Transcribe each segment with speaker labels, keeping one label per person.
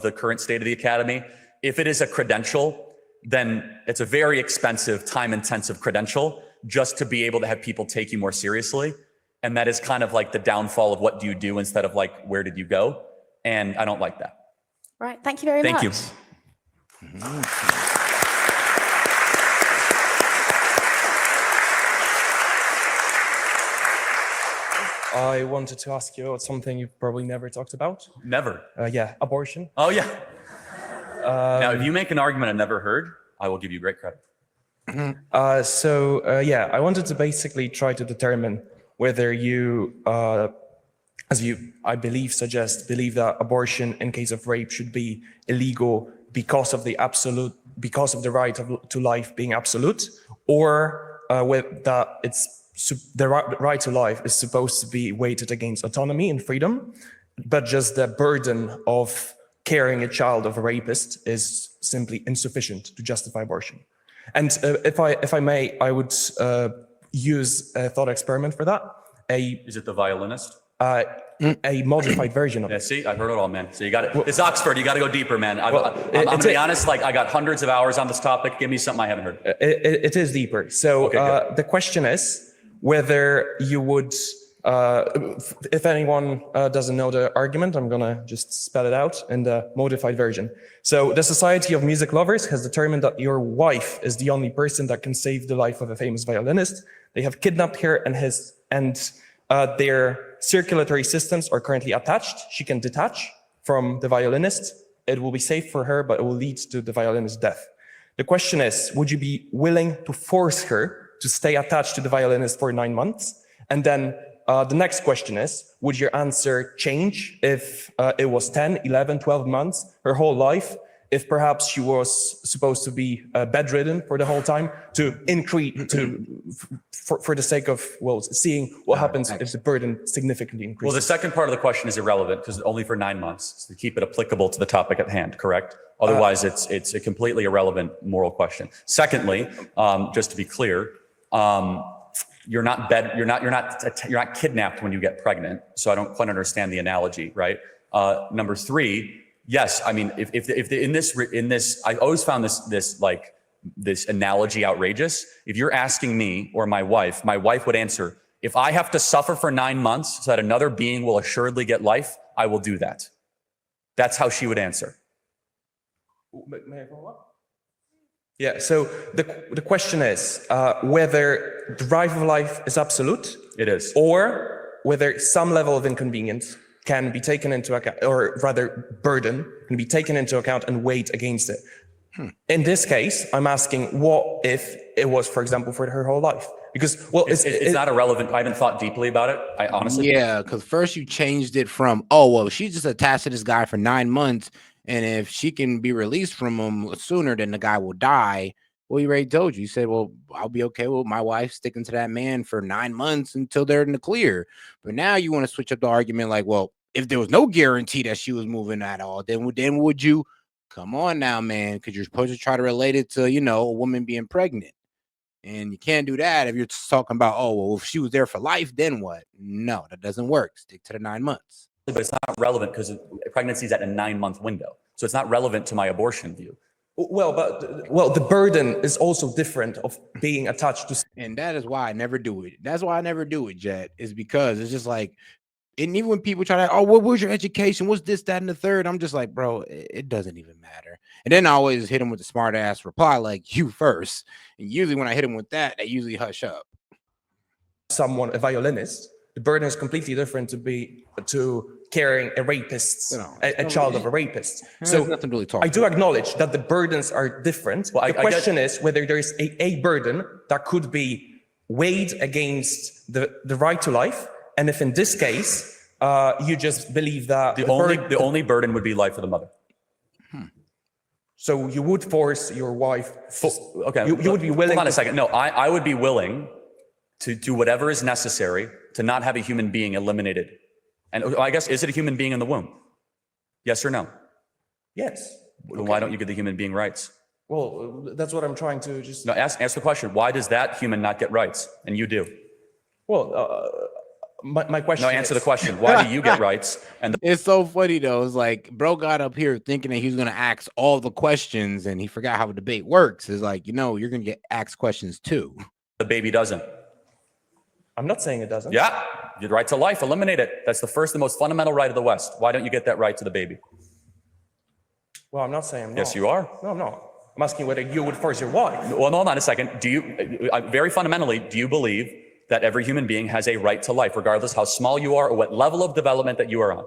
Speaker 1: the current state of the academy. If it is a credential, then it's a very expensive, time-intensive credential just to be able to have people take you more seriously. And that is kind of like the downfall of what do you do instead of like, where did you go? And I don't like that.
Speaker 2: Right. Thank you very much.
Speaker 1: Thank you.
Speaker 3: I wanted to ask you about something you've probably never talked about.
Speaker 1: Never.
Speaker 3: Yeah, abortion.
Speaker 1: Oh, yeah. Now, if you make an argument I've never heard, I will give you great credit.
Speaker 3: Yeah, I wanted to basically try to determine whether you, as you, I believe, believe that abortion in case of rape should be illegal because of the right to life being absolute, or that the right to life is supposed to be weighted against autonomy and freedom, but just the burden of carrying a child of a rapist is simply insufficient to justify abortion. And if I may, I would use a thought experiment for that.
Speaker 1: Is it The Violinist?
Speaker 3: A modified version of it.
Speaker 1: Yeah, see, I've heard it all, man. So you got it. It's Oxford. You got to go deeper, man. I'm going to be honest. Like, I got hundreds of hours on this topic. Give me something I haven't heard.
Speaker 3: It is deeper. So
Speaker 1: Okay,
Speaker 3: the question is whether you would, if anyone doesn't know the argument, I'm going to just spell it out in the modified version. So the Society of Music Lovers has determined that your wife is the only person that can save the life of a famous violinist. They have kidnapped her and their circulatory systems are currently attached. She can detach from the violinist. It will be safe for her, but it will lead to the violinist's death. The question is, would you be willing to force her to stay attached to the violinist for 9 months? And then the next question is, would your answer change if it was 10, 11, 12 months, her whole life, if perhaps she was supposed to be bedridden for the whole time to increase, for the sake of, well, seeing what happens if the burden significantly increases?
Speaker 1: Well, the second part of the question is irrelevant because it's only for 9 months to keep it applicable to the topic at hand, correct? Otherwise, it's a completely irrelevant moral question. Secondly, just to be clear, you're not kidnapped when you get pregnant. So I don't quite understand the analogy, right? Number three, yes, I mean, if in this, I always found this analogy outrageous. If you're asking me or my wife would answer, if I have to suffer for 9 months so that another being will assuredly get life, I will do that. That's how she would answer.
Speaker 3: May I follow up? Yeah, so the question is whether the right of life is absolute.
Speaker 1: It is.
Speaker 3: Or whether some level of inconvenience can be taken into account, or rather burden can be taken into account and weighed against it. In this case, I'm asking, what if it was, for example, for her whole life? Because, well,
Speaker 1: it's not irrelevant. I haven't thought deeply about it. I honestly.
Speaker 4: Yeah, because first you changed it from, oh, well, she's just attached to this guy for 9 months. And if she can be released from him sooner, then the guy will die. Well, he already told you. You said, well, I'll be okay with my wife sticking to that man for 9 months until they're in the clear. But now you want to switch up the argument like, well, if there was no guarantee that she was moving at all, then would you? Come on now, man, because you're supposed to try to relate it to, a woman being pregnant. And you can't do that if you're talking about, oh, well, if she was there for life, then what? No, that doesn't work. Stick to the 9 months.
Speaker 1: But it's not relevant because pregnancy is at a 9-month window. So it's not relevant to my abortion view.
Speaker 3: Well, the burden is also different of being attached to.
Speaker 4: And that is why I never do it. That's why I never do it, Jet, is because it's just like, and even when people try to, oh, what was your education? What's this, that, and the third? I'm just like, bro, it doesn't even matter. And then I always hit them with the smart ass reply, like, you first. And usually when I hit them with that, they usually hush up.
Speaker 3: A violinist, the burden is completely different to carrying a rapist, a child of a rapist. So
Speaker 4: nothing really talk
Speaker 3: I do acknowledge that the burdens are different. Well, the question is whether there is a burden that could be weighed against the right to life. And if in this case, you just believe that
Speaker 1: the only burden would be life for the mother.
Speaker 3: So you would force your wife.
Speaker 1: Okay.
Speaker 3: You would be willing.
Speaker 1: Hold on a second. No, I would be willing to do whatever is necessary to not have a human being eliminated. And I guess, is it a human being in the womb? Yes or no?
Speaker 3: Yes.
Speaker 1: Then why don't you get the human being rights?
Speaker 3: Well, that's what I'm trying to just.
Speaker 1: No, ask the question. Why does that human not get rights and you do?
Speaker 3: Well, My question
Speaker 1: No, answer
Speaker 3: is,
Speaker 1: the question. Why do you get rights? And
Speaker 4: It's so funny though. It's like bro got up here thinking that he was gonna ask all the questions, and he forgot how a debate works. It's like, you're gonna get asked questions too.
Speaker 1: the baby doesn't.
Speaker 3: I'm not saying it doesn't.
Speaker 1: Yeah, your right to life, eliminate it. That's the first and most fundamental right of the West. Why don't you get that right to the baby?
Speaker 3: Well, I'm not saying no.
Speaker 1: Yes, you are.
Speaker 3: No, I'm not. I'm asking whether you would force your wife.
Speaker 1: Well, no, hold on a second. Do you, very fundamentally, do you believe that every human being has a right to life, regardless how small you are or what level of development that you are on?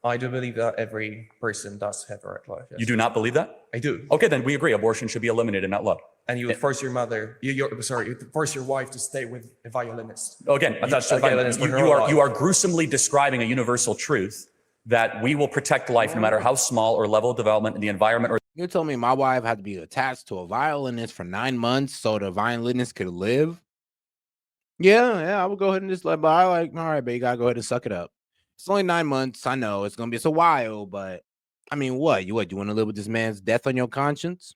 Speaker 3: I do believe that every person does have a right to life. Yes.
Speaker 1: You do not believe that?
Speaker 3: I do.
Speaker 1: Okay, then we agree. Abortion should be eliminated, not loved.
Speaker 3: And you would force your mother, you would force your wife to stay with a violinist.
Speaker 1: Again,
Speaker 3: violence for her life.
Speaker 1: you are gruesomely describing a universal truth that we will protect life no matter how small or level of development in the environment. Or
Speaker 4: You told me my wife had to be attached to a violinist for 9 months so the violinist could live. Yeah, I would go ahead and just let by. Like, all right, but you gotta go ahead and suck it up. It's only 9 months. I know it's a while, but I mean, what? You want to live with this man's death on your conscience?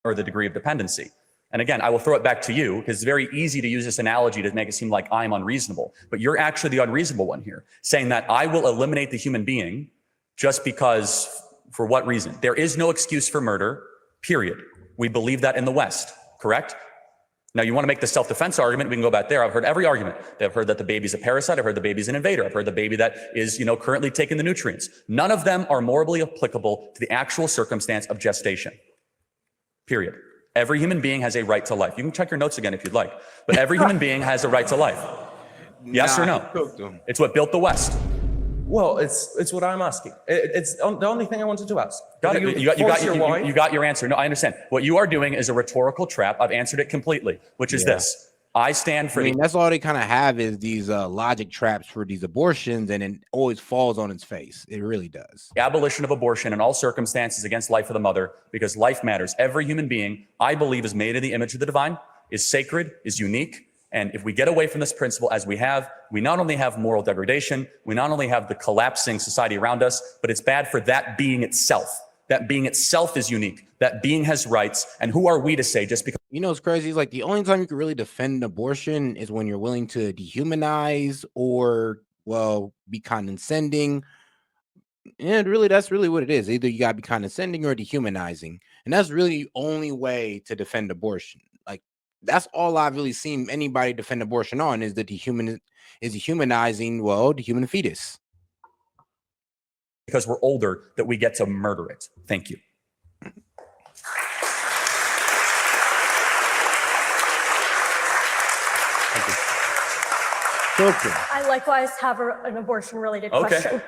Speaker 1: or the degree of dependency. And again, I will throw it back to you because it's very easy to use this analogy to make it seem like I'm unreasonable. But you're actually the unreasonable one here, saying that I will eliminate the human being just because, for what reason? There is no excuse for murder, period. We believe that in the West, correct? Now, you want to make the self-defense argument, we can go back there. I've heard every argument. I've heard that the baby's a parasite. I've heard the baby's an invader. I've heard the baby that is, currently taking the nutrients. None of them are morally applicable to the actual circumstance of gestation, period. Every human being has a right to life. You can check your notes again if you'd like, but every human being has a right to life. Yes or no? It's what built the West.
Speaker 3: Well, it's what I'm asking. It's the only thing I wanted to ask.
Speaker 1: Got it. You got your answer. No, I understand. What you are doing is a rhetorical trap. I've answered it completely, which is this. I stand for
Speaker 4: that's all they kind of have is these logic traps for these abortions, and it always falls on its face. It really does.
Speaker 1: The abolition of abortion in all circumstances against life of the mother, because life matters. Every human being, I believe, is made in the image of the divine, is sacred, is unique. And if we get away from this principle as we have, we not only have moral degradation, we not only have the collapsing society around us, but it's bad for that being itself. That being itself is unique. That being has rights. And who are we to say just because?
Speaker 4: It's crazy. It's like the only time you can really defend abortion is when you're willing to dehumanize or, be condescending. And really, that's really what it is. Either you got to be condescending or dehumanizing. And that's really the only way to defend abortion. Like, that's all I've really seen anybody defend abortion on is dehumanizing, the human fetus.
Speaker 1: Because we're older that we get to murder it. Thank you.
Speaker 2: I likewise have an abortion-related question.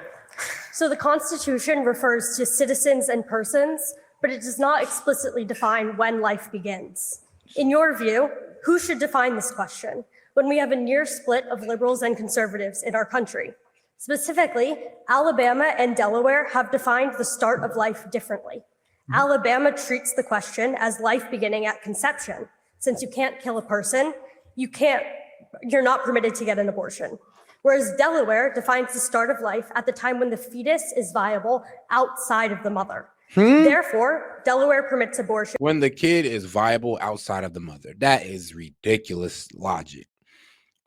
Speaker 2: So the Constitution refers to citizens and persons, but it does not explicitly define when life begins. In your view, who should define this question when we have a near split of liberals and conservatives in our country? Specifically, Alabama and Delaware have defined the start of life differently. Alabama treats the question as life beginning at conception. Since you can't kill a person, you're not permitted to get an abortion. Whereas Delaware defines the start of life at the time when the fetus is viable outside of the mother. Therefore, Delaware permits abortion
Speaker 4: when the kid is viable outside of the mother. That is ridiculous logic.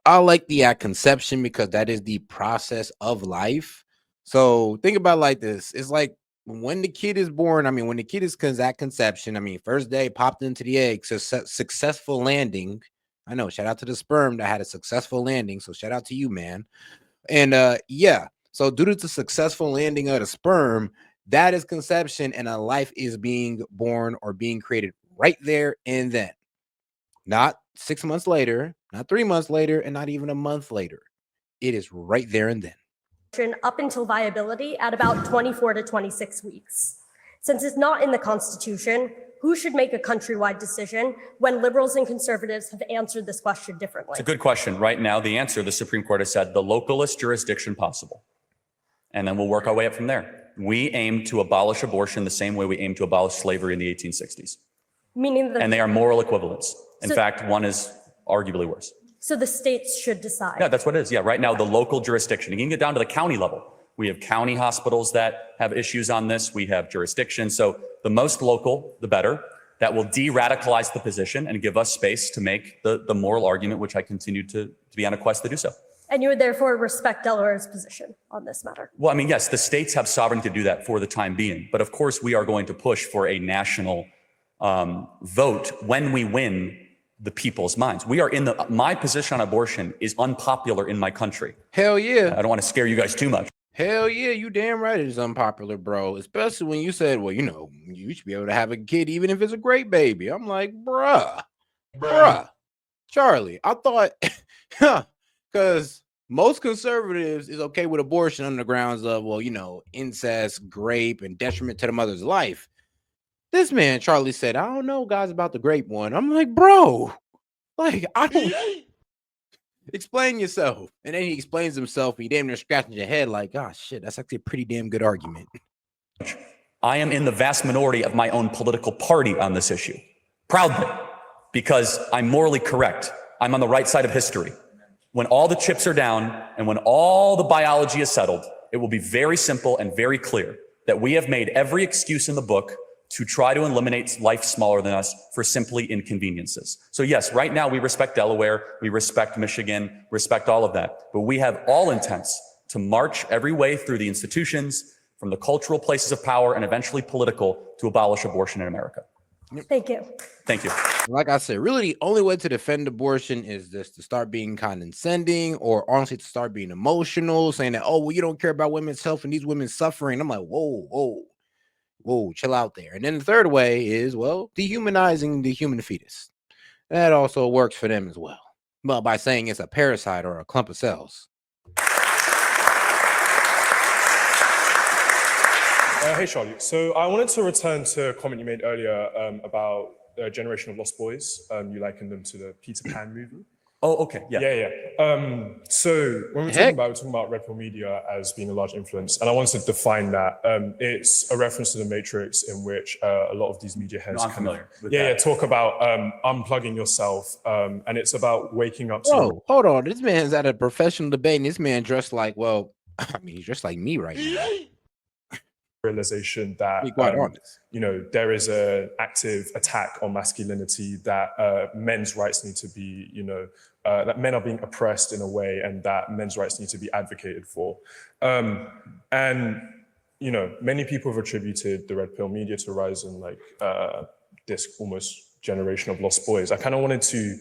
Speaker 4: I like the at conception because that is the process of life. So think about it like this. It's like when the kid is born, when the kid is at conception, first day popped into the egg, successful landing. I know, shout out to the sperm that had a successful landing. So shout out to you, man. And so due to the successful landing of the sperm, that is conception, and a life is being born or being created right there and then. Not 6 months later, not 3 months later, and not even a month later. It is right there and then.
Speaker 2: Up until viability at about 24 to 26 weeks. Since it's not in the Constitution, who should make a countrywide decision when liberals and conservatives have answered this question differently?
Speaker 1: It's a good question. Right now, the answer, the Supreme Court has said, the localist jurisdiction possible. And then we'll work our way up from there. We aim to abolish abortion the same way we aim to abolish slavery in the 1860s.
Speaker 2: Meaning that,
Speaker 1: and they are moral equivalents. In fact, one is arguably worse.
Speaker 2: So the states should decide.
Speaker 1: Yeah, that's what it is. Yeah, right now, the local jurisdiction. You can get down to the county level. We have county hospitals that have issues on this. We have jurisdiction. So the most local, the better. That will de-radicalize the position and give us space to make the moral argument, which I continue to be on a quest to do so.
Speaker 2: And you would therefore respect Delaware's position on this matter?
Speaker 1: Well, I mean, yes, the states have sovereignty to do that for the time being. But of course, we are going to push for a national vote when we win the people's minds. We are my position on abortion is unpopular in my country.
Speaker 4: Hell yeah.
Speaker 1: I don't want to scare you guys too much.
Speaker 4: Hell yeah, you damn right it is unpopular, bro. Especially when you said, well, you know, you should be able to have a kid even if it's a great baby. I'm like, bruh. Charlie, I thought, because most conservatives is okay with abortion on the grounds of, well, you know, incest, rape, and detriment to the mother's life. This man, Charlie, said, I don't know, guys, about the grape one. I'm like, bro, like, I don't explain yourself. And then he explains himself. He damn near scratching your head like, oh, shit, that's actually a pretty damn good argument.
Speaker 1: I am in the vast minority of my own political party on this issue, proudly, because I'm morally correct. I'm on the right side of history. When all the chips are down and when all the biology is settled, it will be very simple and very clear that we have made every excuse in the book to try to eliminate life smaller than us for simply inconveniences. So yes, right now we respect Delaware, we respect Michigan, respect all of that, but we have all intents to march every way through the institutions, from the cultural places of power and eventually political, to abolish abortion in America.
Speaker 2: Thank you.
Speaker 1: Thank you.
Speaker 4: Like I said, really the only way to defend abortion is just to start being condescending, or honestly to start being emotional, saying that, oh, well, you don't care about women's health and these women suffering. I'm like, whoa, chill out there. And then the third way is, well, dehumanizing the human fetus. That also works for them as well. Well, by saying it's a parasite or a clump of cells.
Speaker 5: Hey, Charlie. So I wanted to return to a comment you made earlier about the generation of lost boys. You likened them to the Peter Pan movie.
Speaker 1: Oh, okay. Yeah.
Speaker 5: Yeah. So when we're talking about Red Pill media as being a large influence, and I wanted to define that. It's a reference to the Matrix, in which a lot of these media heads
Speaker 1: I'm familiar with that.
Speaker 5: talk about unplugging yourself, and it's about waking up to.
Speaker 4: Oh, hold on. This man's at a professional debate, and this man dressed like, well, I mean, he's dressed like me right now.
Speaker 5: Realization that
Speaker 4: Be quite honest.
Speaker 5: you know, there is an active attack on masculinity, that men's rights need to be, you know, that men are being oppressed in a way, and that men's rights need to be advocated for. And you know, many people have attributed the Red Pill media to rise in like this almost generation of lost boys. I kind of wanted to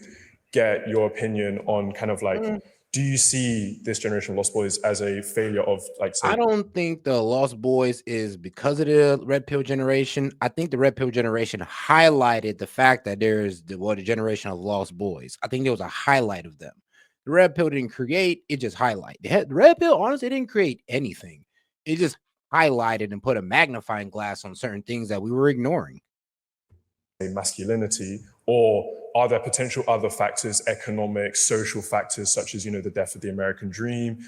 Speaker 5: get your opinion on kind of like, do you see this generation of lost boys as a failure of, like, say,
Speaker 4: I don't think the lost boys is because of the Red Pill generation. I think the Red Pill generation highlighted the fact that there's the generation of lost boys. I think there was a highlight of them. The Red Pill didn't create, it just highlighted. The Red Pill, honestly, didn't create anything. It just highlighted and put a magnifying glass on certain things that we were ignoring.
Speaker 5: masculinity, or are there potential other factors, economic, social factors, such as, you know, the death of the American dream,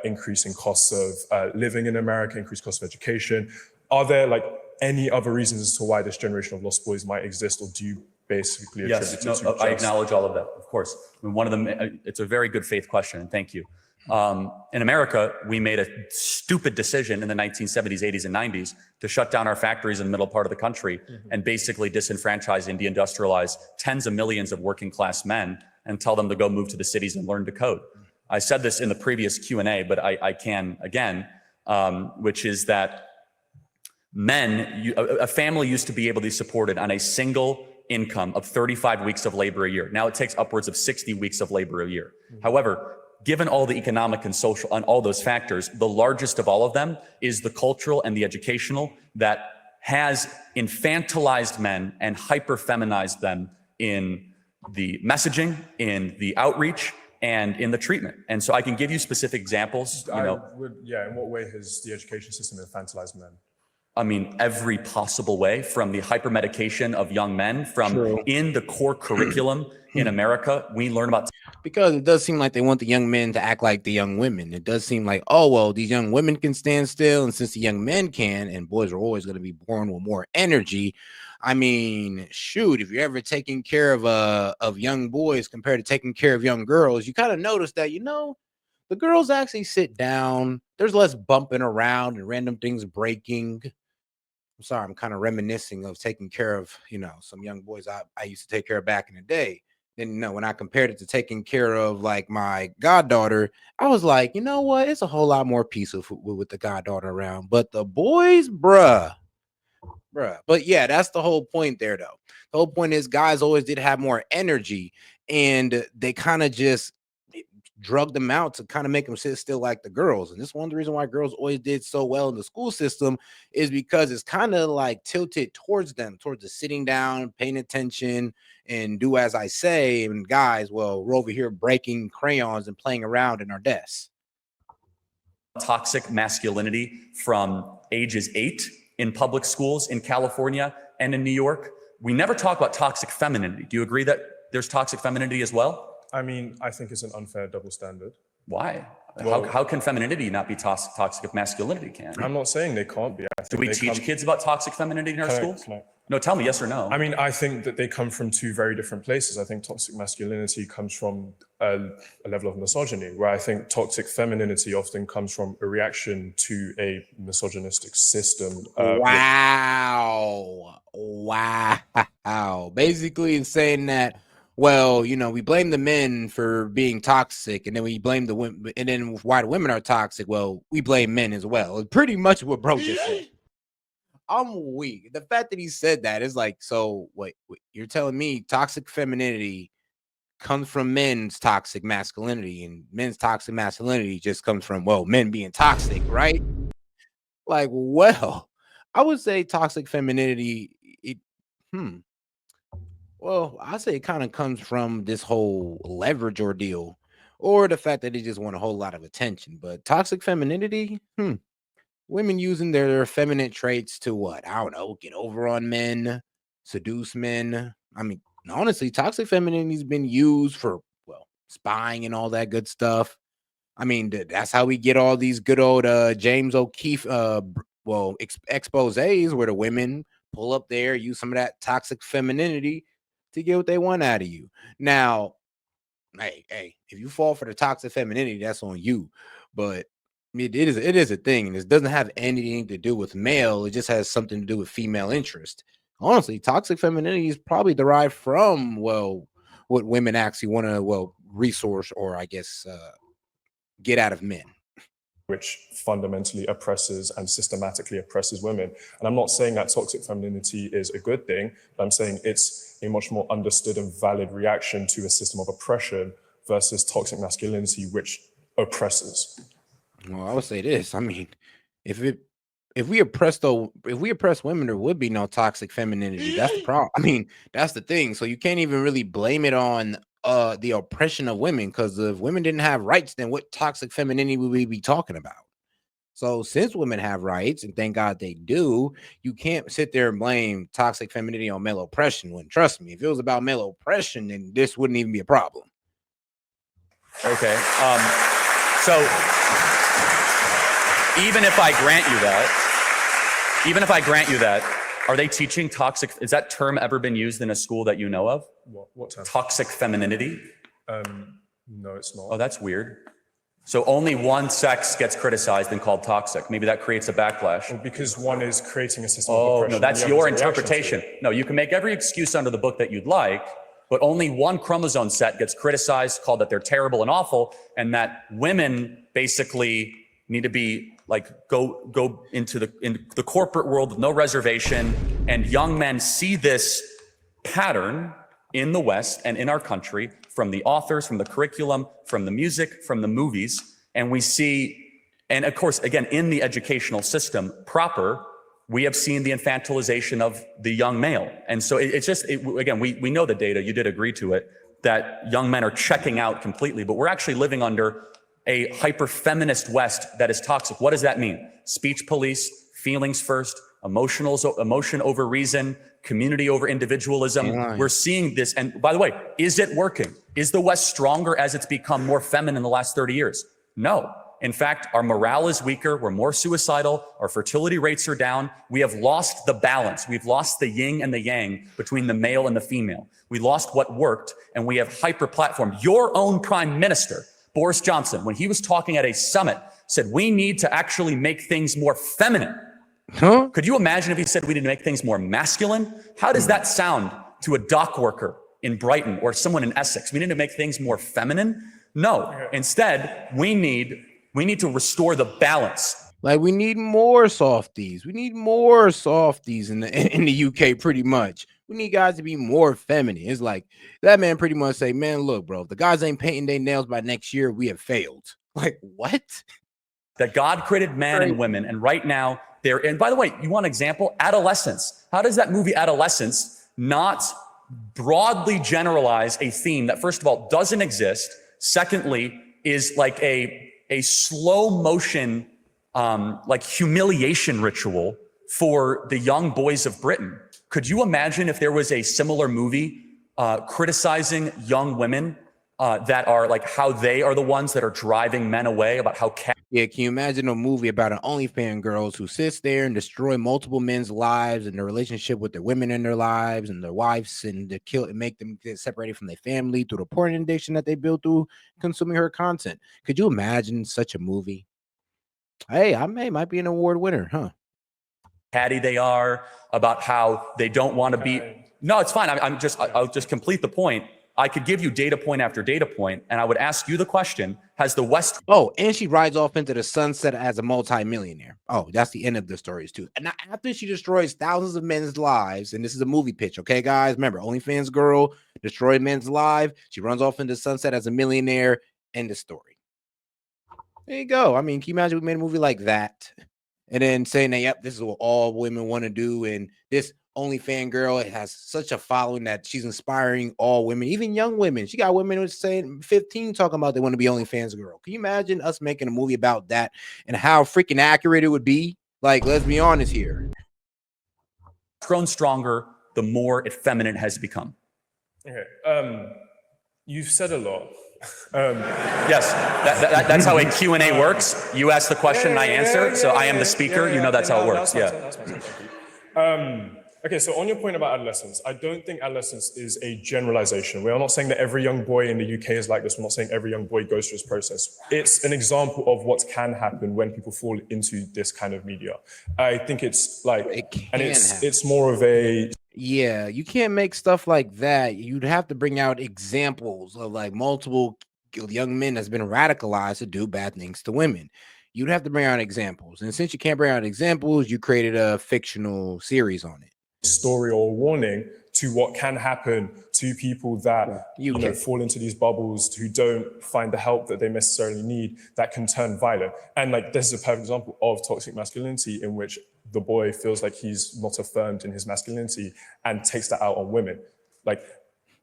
Speaker 5: increasing costs of living in America, increased cost of education? Are there like any other reasons as to why this generation of lost boys might exist, or do you basically attribute it to
Speaker 1: I acknowledge all of that, of course. I mean, one of them, it's a very good faith question, and thank you. In America, we made a stupid decision in the 1970s, 80s, and 90s to shut down our factories in the middle part of the country and basically disenfranchise and deindustrialize tens of millions of working class men and tell them to go move to the cities and learn to code. I said this in the previous Q&A, but I can again, which is that a family used to be able to be supported on a single income of 35 weeks of labor a year. Now it takes upwards of 60 weeks of labor a year. However, given all the economic and social and all those factors, the largest of all of them is the cultural and the educational that has infantilized men and hyper-feminized them in the messaging, in the outreach, and in the treatment. And so I can give you specific examples. You know,
Speaker 5: in what way has the education system infantilized men?
Speaker 1: I mean, every possible way, from the hypermedication of young men, from in the core curriculum in America, we learn about.
Speaker 4: Because it does seem like they want the young men to act like the young women. It does seem like, oh, well, these young women can stand still, and since the young men can, and boys are always going to be born with more energy. I mean, shoot, if you're ever taking care of young boys compared to taking care of young girls, you kind of notice that, you know, the girls actually sit down. There's less bumping around and random things breaking. I'm sorry, I'm kind of reminiscing of taking care of, you know, some young boys I used to take care of back in the day. And when I compared it to taking care of like my goddaughter, I was like, you know what? It's a whole lot more peaceful with the goddaughter around. But the boys, bruh. But yeah, that's the whole point there, though. The whole point is guys always did have more energy, and they kind of just drug them out to kind of make them sit still like the girls. And this is one of the reasons why girls always did so well in the school system, is because it's kind of like tilted towards them, towards the sitting down, paying attention, and do as I say. And guys, well, we're over here breaking crayons and playing around in our desks.
Speaker 1: Toxic masculinity from ages 8 in public schools in California and in New York. We never talk about toxic femininity. Do you agree that there's toxic femininity as well?
Speaker 5: I mean, I think it's an unfair double standard.
Speaker 1: Why?
Speaker 5: Well,
Speaker 1: how can femininity not be toxic if masculinity can?
Speaker 5: I'm not saying they can't be.
Speaker 1: Do we teach kids about toxic femininity in our schools? No, tell me yes or no.
Speaker 5: I mean, I think that they come from two very different places. I think toxic masculinity comes from a level of misogyny, where I think toxic femininity often comes from a reaction to a misogynistic system.
Speaker 4: Wow. Basically, it's saying that, well, we blame the men for being toxic, and then we blame the women, and then why the women are toxic, well, we blame men as well. It's pretty much what bro just said. I'm weak. The fact that he said that is like, so wait, you're telling me toxic femininity comes from men's toxic masculinity, and men's toxic masculinity just comes from, well, men being toxic, right? Like, well, I would say toxic femininity, well, I say it kind of comes from this whole leverage ordeal, or the fact that they just want a whole lot of attention. But toxic femininity, women using their feminine traits to what? I don't know, get over on men, seduce men. I mean, honestly, toxic femininity has been used for, well, spying and all that good stuff. I mean, that's how we get all these good old James O'Keefe, exposés where the women pull up there, use some of that toxic femininity to get what they want out of you. Now, hey, if you fall for the toxic femininity, that's on you. But it is a thing, and it doesn't have anything to do with male. It just has something to do with female interest. Honestly, toxic femininity is probably derived from, well, what women actually want to, well, resource, or I guess get out of men,
Speaker 5: which fundamentally oppresses and systematically oppresses women. And I'm not saying that toxic femininity is a good thing, but I'm saying it's a much more understood and valid reaction to a system of oppression versus toxic masculinity, which oppresses.
Speaker 4: Well, I would say this. I mean, if we oppress women, there would be no toxic femininity. That's the problem. I mean, that's the thing. So you can't even really blame it on the oppression of women, because if women didn't have rights, then what toxic femininity would we be talking about? So since women have rights, and thank God they do, you can't sit there and blame toxic femininity on male oppression. When, trust me, if it was about male oppression, then this wouldn't even be a problem.
Speaker 1: Okay. So even if I grant you that, are they teaching toxic? Is that term ever been used in a school that you know of?
Speaker 5: What term?
Speaker 1: Toxic femininity?
Speaker 5: No, it's not.
Speaker 1: Oh, that's weird. So only one sex gets criticized and called toxic. Maybe that creates a backlash.
Speaker 5: Well, because one is creating a system of
Speaker 1: Oh,
Speaker 5: oppression.
Speaker 1: no, that's your interpretation. No, you can make every excuse under the book that you'd like, but only one chromosome set gets criticized, called that they're terrible and awful, and that women basically need to be like go into the corporate world with no reservation. And young men see this pattern in the West and in our country from the authors, from the curriculum, from the music, from the movies. And we see, and of course, again, in the educational system proper, we have seen the infantilization of the young male. And so again, we know the data, you did agree to it, that young men are checking out completely, but we're actually living under a hyper-feminist West that is toxic. What does that mean? Speech police, feelings first, emotion over reason, community over individualism.
Speaker 4: Yeah.
Speaker 1: We're seeing this. And by the way, is it working? Is the West stronger as it's become more feminine in the last 30 years? No. In fact, our morale is weaker. We're more suicidal. Our fertility rates are down. We have lost the balance. We've lost the yin and the yang between the male and the female. We lost what worked, and we have hyper-platformed. Your own prime minister, Boris Johnson, when he was talking at a summit, said we need to actually make things more feminine. Could you imagine if he said we need to make things more masculine? How does that sound to a dock worker in Brighton or someone in Essex. We need to make things more feminine. No, instead, we need to restore the balance.
Speaker 4: Like we need more softies. We need more softies in the UK. Pretty much, we need guys to be more feminine. It's like that man pretty much say, "Man, look, bro, if the guys ain't painting their nails by next year, we have failed." Like what?
Speaker 1: That God created man and women, and right now they're. And by the way, you want an example? Adolescence. How does that movie Adolescence not broadly generalize a theme that, first of all, doesn't exist? Secondly, is like a slow motion. Like humiliation ritual for the young boys of Britain. Could you imagine if there was a similar movie criticizing young women that are like how they are the ones that are driving men away, about how
Speaker 4: Yeah, can you imagine a movie about an OnlyFans girls who sits there and destroy multiple men's lives and their relationship with their women in their lives and their wives, and to kill and make them get separated from their family through the porn addiction that they built through consuming her content? Could you imagine such a movie? Hey, might be an award winner, huh?
Speaker 1: catty they are, about how they don't want to be. No, it's fine. I'll just complete the point. I could give you data point after data point, and I would ask you the question: has the West?
Speaker 4: Oh, and she rides off into the sunset as a multimillionaire. Oh, that's the end of the stories too. And after she destroys thousands of men's lives, and this is a movie pitch, okay, guys? Remember, OnlyFans girl destroyed men's life. She runs off into the sunset as a millionaire. End of story. There you go. I mean, can you imagine we made a movie like that, and then saying that, yep, this is what all women want to do, and this OnlyFans girl has such a following that she's inspiring all women, even young women. She got women who's saying 15 talking about they want to be OnlyFans girl. Can you imagine us making a movie about that and how freaking accurate it would be? Like, let's be honest here.
Speaker 1: Grown stronger, the more effeminate has become.
Speaker 5: Okay. You've said a lot.
Speaker 1: Yes, that's how a Q&A works. You ask the question and I answer. So I am the speaker. You know that's how it works. Yeah.
Speaker 5: That's my thank you. Okay, so on your point about adolescence, I don't think adolescence is a generalization. We are not saying that every young boy in the UK is like this. We're not saying every young boy goes through this process. It's an example of what can happen when people fall into this kind of media. I think it's like, it's more of a...
Speaker 4: Yeah, you can't make stuff like that. You'd have to bring out examples of like multiple young men that's been radicalized to do bad things to women. You'd have to bring out examples. And since you can't bring out examples, you created a fictional series on it.
Speaker 5: Story or warning to what can happen to people that fall into these bubbles, who don't find the help that they necessarily need, that can turn violent. And like, this is a perfect example of toxic masculinity, in which the boy feels like he's not affirmed in his masculinity and takes that out on women. Like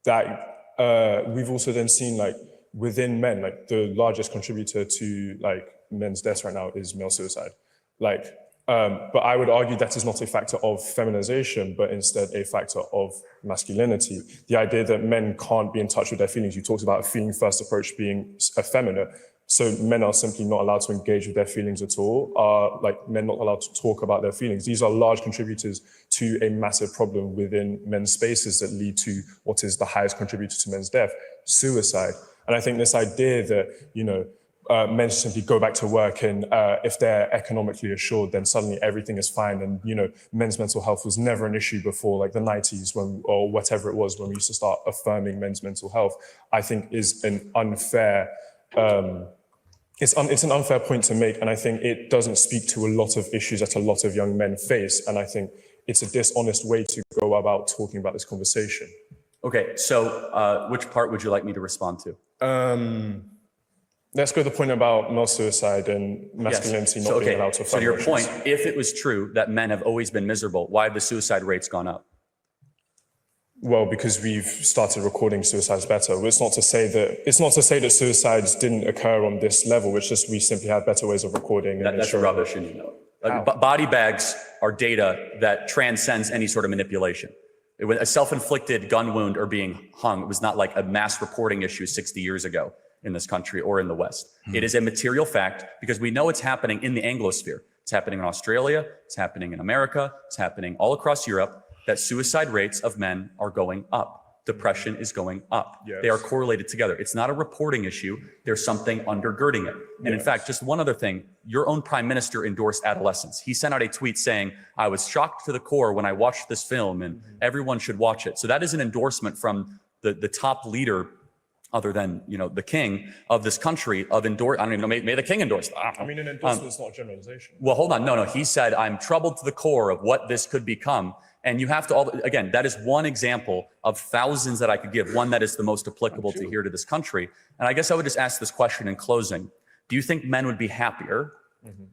Speaker 5: that, we've also then seen like within men, like the largest contributor to like men's deaths right now is male suicide. Like, but I would argue that is not a factor of feminization, but instead a factor of masculinity. The idea that men can't be in touch with their feelings. You talked about a feeling first approach being effeminate. So men are simply not allowed to engage with their feelings at all. Like men not allowed to talk about their feelings. These are large contributors to a massive problem within men's spaces that lead to what is the highest contributor to men's death, suicide. And I think this idea that, men simply go back to work, and if they're economically assured, then suddenly everything is fine. And, men's mental health was never an issue before like the 90s or whatever it was when we used to start affirming men's mental health, I think is an unfair, it's an unfair point to make. And I think it doesn't speak to a lot of issues that a lot of young men face. And I think it's a dishonest way to go about talking about this conversation.
Speaker 1: Okay, so which part would you like me to respond to?
Speaker 5: Let's go to the point about male suicide and masculinity not being allowed to affirm.
Speaker 1: So to your
Speaker 5: emotions.
Speaker 1: point, if it was true that men have always been miserable, why have the suicide rates gone up?
Speaker 5: Well, because we've started recording suicides better. It's not to say that suicides didn't occur on this level. It's just we simply have better ways of recording.
Speaker 1: That's rubbish. Body bags are data that transcends any sort of manipulation. A self-inflicted gun wound or being hung, it was not like a mass reporting issue 60 years ago in this country or in the West. It is a material fact because we know it's happening in the Anglosphere. It's happening in Australia, it's happening in America, it's happening all across Europe, that suicide rates of men are going up. Depression is going up. Yes. They are correlated together. It's not a reporting issue. There's something undergirding it. And in fact, just one other thing, your own prime minister endorsed adolescence. He sent out a tweet saying, I was shocked to the core when I watched this film and everyone should watch it. So that is an endorsement from the top leader, other than the king of this country, of endorse. I don't even know. May the king endorse that.
Speaker 5: I mean, an endorsement is not a generalization.
Speaker 1: Well, hold on. No. He said, I'm troubled to the core of what this could become. And you have to, again, that is one example of thousands that I could give, one that is the most applicable to here to this country. And I guess I would just ask this question in closing. Do you think men would be happier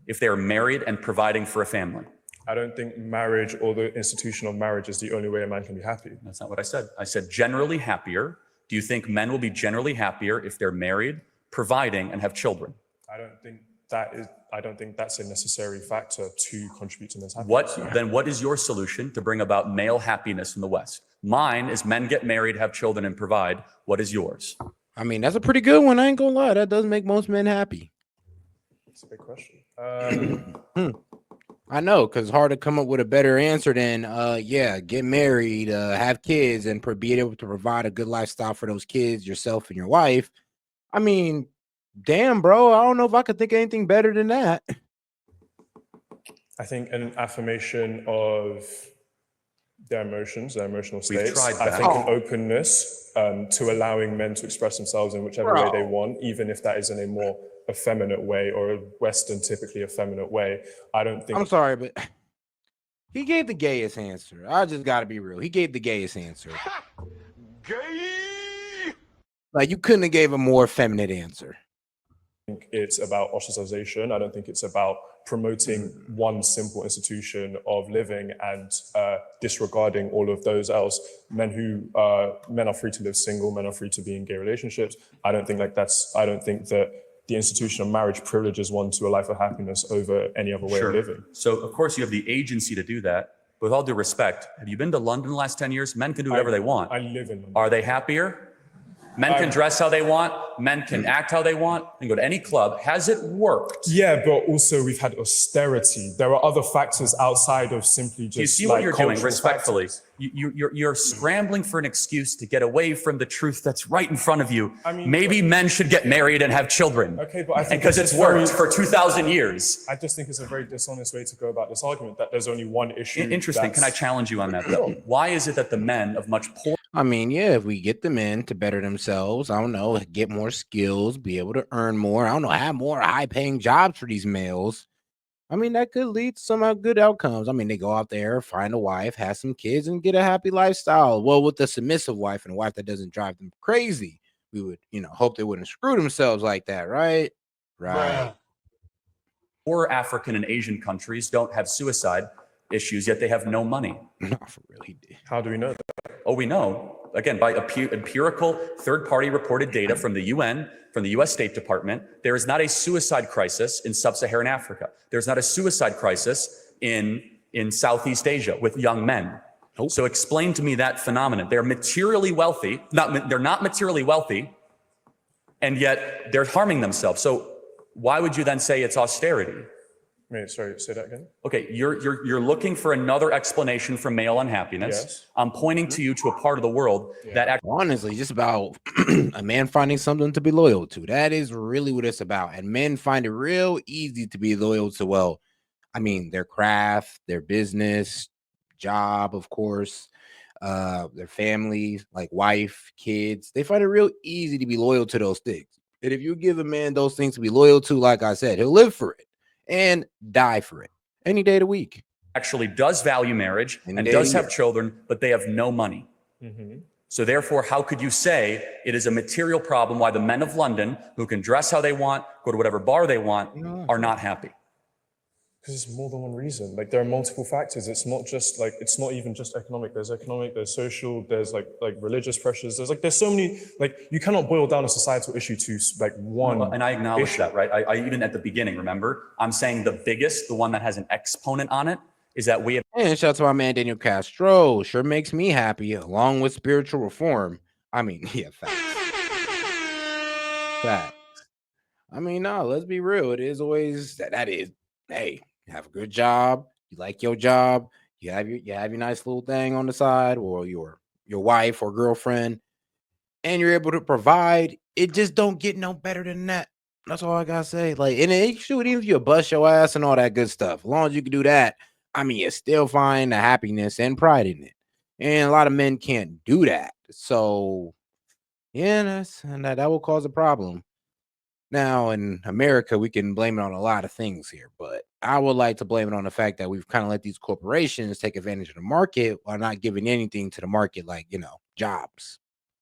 Speaker 1: if they are married and providing for a family?
Speaker 5: I don't think marriage or the institution of marriage is the only way a man can be happy.
Speaker 1: That's not what I said. I said generally happier. Do you think men will be generally happier if they're married, providing, and have children?
Speaker 5: I don't think that's a necessary factor to contribute to men's happiness.
Speaker 1: What is your solution to bring about male happiness in the West? Mine is men get married, have children, and provide. What is yours?
Speaker 4: I mean, that's a pretty good one. I ain't gonna lie. That does make most men happy.
Speaker 5: That's a big question.
Speaker 4: I know, because it's hard to come up with a better answer than, get married, have kids, and be able to provide a good lifestyle for those kids, yourself, and your wife. I mean, damn, bro, I don't know if I could think of anything better than that.
Speaker 5: I think an affirmation of their emotions, their emotional
Speaker 1: We've
Speaker 5: states.
Speaker 1: tried
Speaker 5: I
Speaker 1: that.
Speaker 5: think an openness to allowing men to express themselves in whichever way they want, even if that is in a more effeminate way or a Western, typically effeminate way. I don't think.
Speaker 4: I'm sorry, but he gave the gayest answer. I just got to be real. He gave the gayest answer.
Speaker 6: Gay!
Speaker 4: Like, you couldn't have gave a more feminine answer.
Speaker 5: I think it's about ostracization. I don't think it's about promoting one simple institution of living and disregarding all of those else. Men are free to live single, men are free to be in gay relationships. I don't think that the institution of marriage privileges one to a life of happiness over any other way of living.
Speaker 1: So of course you have the agency to do that. With all due respect, have you been to London the last 10 years? Men can do whatever they want.
Speaker 5: I live in London.
Speaker 1: Are they happier? Men can dress how they want. Men can act how they want. They can go to any club. Has it worked?
Speaker 5: Yeah, but also we've had austerity. There are other factors outside of simply just.
Speaker 1: You see what you're doing,
Speaker 5: cultural
Speaker 1: respectfully.
Speaker 5: factors.
Speaker 1: You're scrambling for an excuse to get away from the truth that's right in front of you.
Speaker 5: I mean,
Speaker 1: maybe men should get married and have children.
Speaker 5: Okay, but I think
Speaker 1: because it's worked for 2,000 years.
Speaker 5: I just think it's a very dishonest way to go about this argument, that there's only one issue.
Speaker 1: Interesting. Can I challenge you on that, though? Why is it that the men of much poor
Speaker 4: I mean, yeah, if we get the men to better themselves, I don't know, get more skills, be able to earn more, I don't know, have more high-paying jobs for these males, I mean, that could lead to some good outcomes. I mean, they go out there, find a wife, have some kids, and get a happy lifestyle. Well, with a submissive wife and a wife that doesn't drive them crazy, we would, hope they wouldn't screw themselves like that, right? Right.
Speaker 1: poor African and Asian countries don't have suicide issues, yet they have no money?
Speaker 4: Not for real, he did.
Speaker 5: How do we know that?
Speaker 1: Oh, we know, again, by empirical third-party reported data from the UN, from the US State Department, there is not a suicide crisis in sub-Saharan Africa. There's not a suicide crisis in Southeast Asia with young men.
Speaker 4: Nope.
Speaker 1: So explain to me that phenomenon. They're materially wealthy, they're not materially wealthy, and yet they're harming themselves. So why would you then say it's austerity?
Speaker 5: Wait, sorry, say that again.
Speaker 1: Okay, you're looking for another explanation for male unhappiness.
Speaker 5: Yes.
Speaker 1: I'm pointing to you to a part of the world that actually
Speaker 4: Honestly, just about a man finding something to be loyal to. That is really what it's about. And men find it real easy to be loyal to, well, I mean, their craft, their business, job, of course, their family, like wife, kids. They find it real easy to be loyal to those things. And if you give a man those things to be loyal to, like I said, he'll live for it and die for it any day of the week.
Speaker 1: actually does value marriage and does have children, but they have no money. So therefore, how could you say it is a material problem why the men of London, who can dress how they want, go to whatever bar they want, are not happy?
Speaker 5: Because it's more than one reason. Like, there are multiple factors. It's not just like, it's not even just economic. There's economic, there's social, there's like religious pressures. There's so many, like, you cannot boil down a societal issue to like one.
Speaker 1: And I acknowledge
Speaker 5: issue.
Speaker 1: that, right? I even at the beginning, remember, I'm saying the biggest, the one that has an exponent on it, is that we have
Speaker 4: And shout out to my man Daniel Castro. Sure makes me happy, along with spiritual reform. I mean, yeah, facts. Facts. I mean, no, let's be real. It is always that is, hey, you have a good job, you like your job, you have your nice little thing on the side, or your wife or girlfriend, and you're able to provide. It just don't get no better than that. That's all I gotta say. Like, and shoot, even if you bust your ass and all that good stuff, as long as you can do that, I mean, you still find the happiness and pride in it. And a lot of men can't do that. So Yeah, that will cause a problem. Now, in America, we can blame it on a lot of things here, but I would like to blame it on the fact that we've kind of let these corporations take advantage of the market while not giving anything to the market, like, jobs.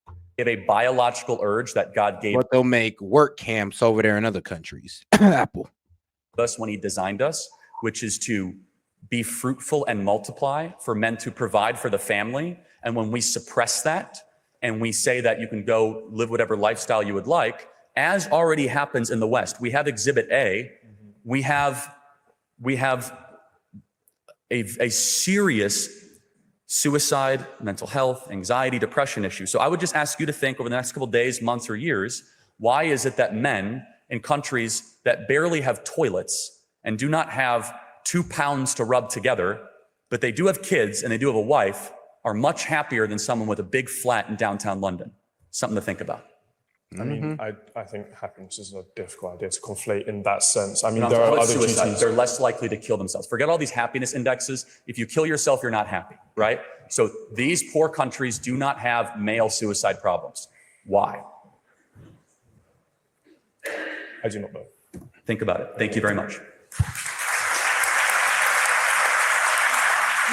Speaker 1: We have a biological urge that God gave
Speaker 4: But they'll make work camps over there in other countries. Apple.
Speaker 1: us when he designed us, which is to be fruitful and multiply, for men to provide for the family. And when we suppress that and we say that you can go live whatever lifestyle you would like, as already happens in the West, we have Exhibit A, we have a serious suicide, mental health, anxiety, depression issue. So I would just ask you to think over the next couple of days, months, or years, why is it that men in countries that barely have toilets and do not have 2 pounds to rub together, but they do have kids and they do have a wife, are much happier than someone with a big flat in downtown London? Something to think about.
Speaker 5: I mean, I think happiness is a difficult idea to conflate in that sense. I mean,
Speaker 1: No,
Speaker 5: there are
Speaker 1: with
Speaker 5: other
Speaker 1: suicide,
Speaker 5: duties.
Speaker 1: they're less likely to kill themselves. Forget all these happiness indexes. If you kill yourself, you're not happy, right? So these poor countries do not have male suicide problems. Why?
Speaker 5: I do not know.
Speaker 1: Think about it. Thank you very much.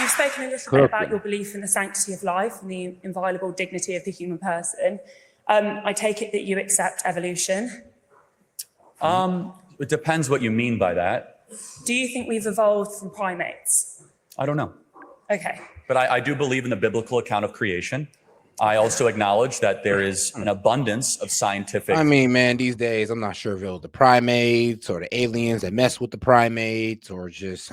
Speaker 6: You've spoken a little bit about your belief in the sanctity of life and the inviolable dignity of the human person. I take it that you accept evolution.
Speaker 1: It depends what you mean by that.
Speaker 6: Do you think we've evolved from primates?
Speaker 1: I don't know.
Speaker 6: Okay.
Speaker 1: But I do believe in the biblical account of creation. I also acknowledge that there is an abundance of scientific.
Speaker 4: I mean, man, these days, I'm not sure if it was the primates or the aliens that mess with the primates or just,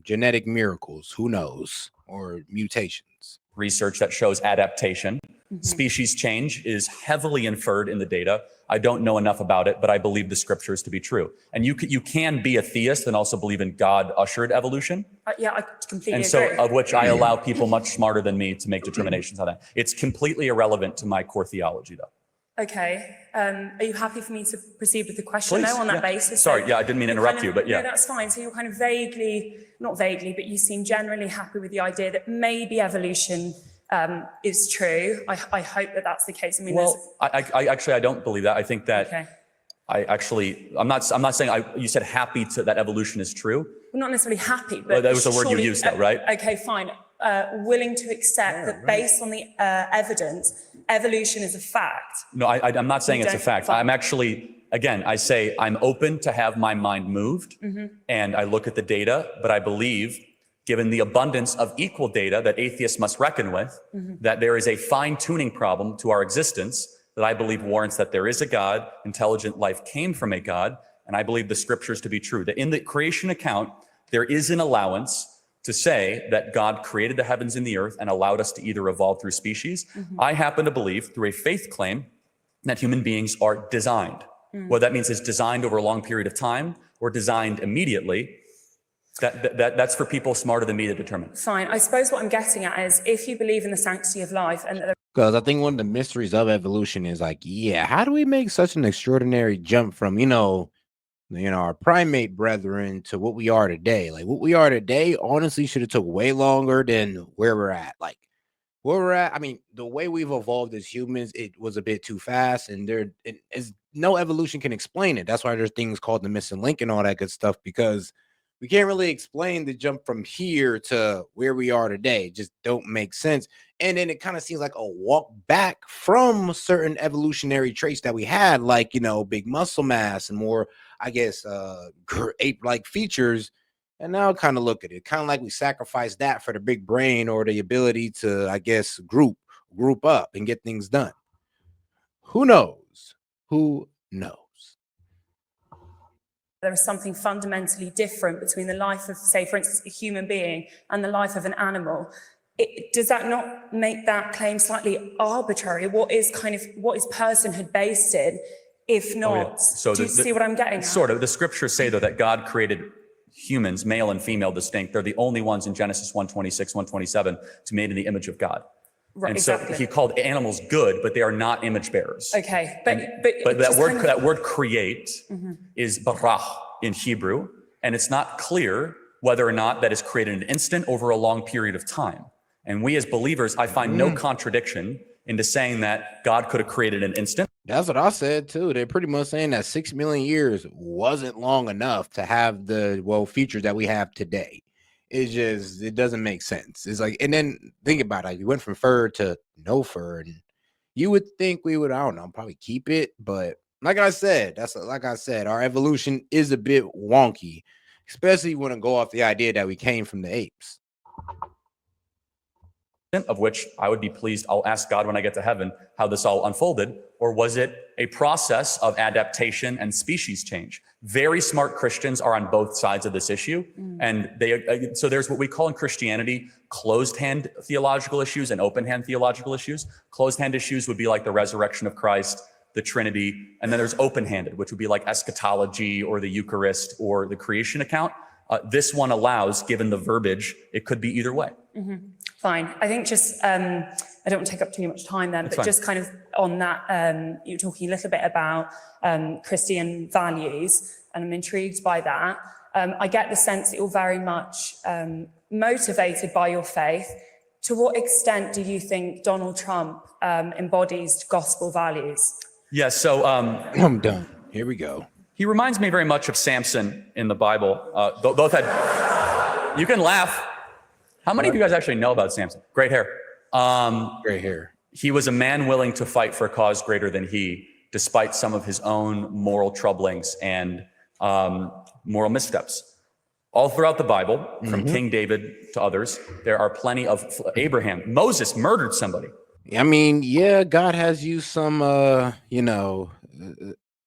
Speaker 4: genetic miracles. Who knows? Or mutations.
Speaker 1: Research that shows adaptation. Species change is heavily inferred in the data. I don't know enough about it, but I believe the scriptures to be true. And you can be a theist and also believe in God-ushered evolution.
Speaker 6: Yeah, I completely
Speaker 1: And so,
Speaker 6: agree.
Speaker 1: of which I allow people much smarter than me to make determinations on that. It's completely irrelevant to my core theology, though.
Speaker 6: Okay. Are you happy for me to proceed with the question,
Speaker 1: Please,
Speaker 6: though, on that
Speaker 1: yeah.
Speaker 6: basis?
Speaker 1: Sorry,
Speaker 6: So
Speaker 1: yeah, I didn't mean to
Speaker 6: you're
Speaker 1: interrupt
Speaker 6: kind
Speaker 1: you,
Speaker 6: of-
Speaker 1: but yeah.
Speaker 6: No, that's fine. So you're kind of not vaguely, but you seem generally happy with the idea that maybe evolution is true. I hope that that's the case. I mean,
Speaker 1: Well, I actually don't believe that. I think that
Speaker 6: okay.
Speaker 1: I'm not saying you said happy to that evolution is true.
Speaker 6: Well, not necessarily happy, but
Speaker 1: Well, that was the word you
Speaker 6: surely-
Speaker 1: used, though, right?
Speaker 6: Okay, fine. Willing to accept that based on the evidence, evolution is a fact.
Speaker 1: No, I'm not saying
Speaker 6: You
Speaker 1: it's a
Speaker 6: don't-
Speaker 1: fact.
Speaker 6: fine.
Speaker 1: I'm actually, again, I say I'm open to have my mind moved and I look at the data, but I believe, given the abundance of equal data that atheists must reckon with, that there is a fine-tuning problem to our existence that I believe warrants that there is a God, intelligent life came from a God, and I believe the scriptures to be true. That in the creation account, there is an allowance to say that God created the heavens and the earth and allowed us to either evolve through species. I happen to believe, through a faith claim, that human beings are designed. What that means is designed over a long period of time or designed immediately. That's for people smarter than me to determine.
Speaker 6: Fine. I suppose what I'm getting at is if you believe in the sanctity of life and that
Speaker 4: Because I think one of the mysteries of evolution is how do we make such an extraordinary jump from, our primate brethren to what we are today? Like what we are today, honestly, should have took way longer than where we're at. Like where we're at, the way we've evolved as humans, it was a bit too fast, and no evolution can explain it. That's why there's things called the missing link and all that good stuff, because we can't really explain the jump from here to where we are today. It just don't make sense. And then it kind of seems like a walk back from certain evolutionary traits that we had, like, big muscle mass and more, ape-like features. And now kind of look at it, kind of like we sacrificed that for the big brain or the ability to, group up and get things done. Who knows? Who knows?
Speaker 6: there is something fundamentally different between the life of, say, for instance, a human being and the life of an animal. Does that not make that claim slightly arbitrary? What is personhood based in, if not?
Speaker 1: Oh, yeah. So
Speaker 6: do you see what I'm getting at?
Speaker 1: Sort of. The scriptures say, though, that God created humans, male and female distinct. They're the only ones in Genesis 1:26, 1:27 to made in the image of God.
Speaker 6: Right,
Speaker 1: and
Speaker 6: exactly.
Speaker 1: so he called animals good, but they are not image bearers.
Speaker 6: Okay,
Speaker 1: But that word create is barah in Hebrew, and it's not clear whether or not that is created in an instant over a long period of time. And we as believers, I find no contradiction into saying that God could have created an instant.
Speaker 4: That's what I said too. They're pretty much saying that 6 million years wasn't long enough to have the features that we have today. It doesn't make sense. It's like, and then think about it. We went from fur to no fur, and you would think we would, I don't know, probably keep it, but like I said, our evolution is a bit wonky, especially when it go off the idea that we came from the apes.
Speaker 1: Of which I would be pleased. I'll ask God when I get to heaven how this all unfolded. Or was it a process of adaptation and species change? Very smart Christians are on both sides of this issue. And so there's what we call in Christianity closed hand theological issues and open hand theological issues. Closed hand issues would be like the resurrection of Christ, the Trinity. And then there's open handed, which would be like eschatology or the Eucharist or the creation account. This one allows, given the verbiage, it could be either way.
Speaker 6: Fine. I think just, I don't want to take up too much time then, but just kind of on that, you were talking a little bit about Christian values, and I'm intrigued by that. I get the sense that you're very much motivated by your faith. To what extent do you think Donald Trump embodies gospel values?
Speaker 1: Yeah, so
Speaker 4: I'm done. Here we go.
Speaker 1: he reminds me very much of Samson in the Bible. Both had, you can laugh. How many of you guys actually know about Samson? Great hair.
Speaker 4: Great hair.
Speaker 1: He was a man willing to fight for a cause greater than he, despite some of his own moral troublings and moral missteps. All throughout the Bible, from King David to others, there are plenty of Abraham. Moses murdered somebody.
Speaker 4: I mean, yeah, God has used some,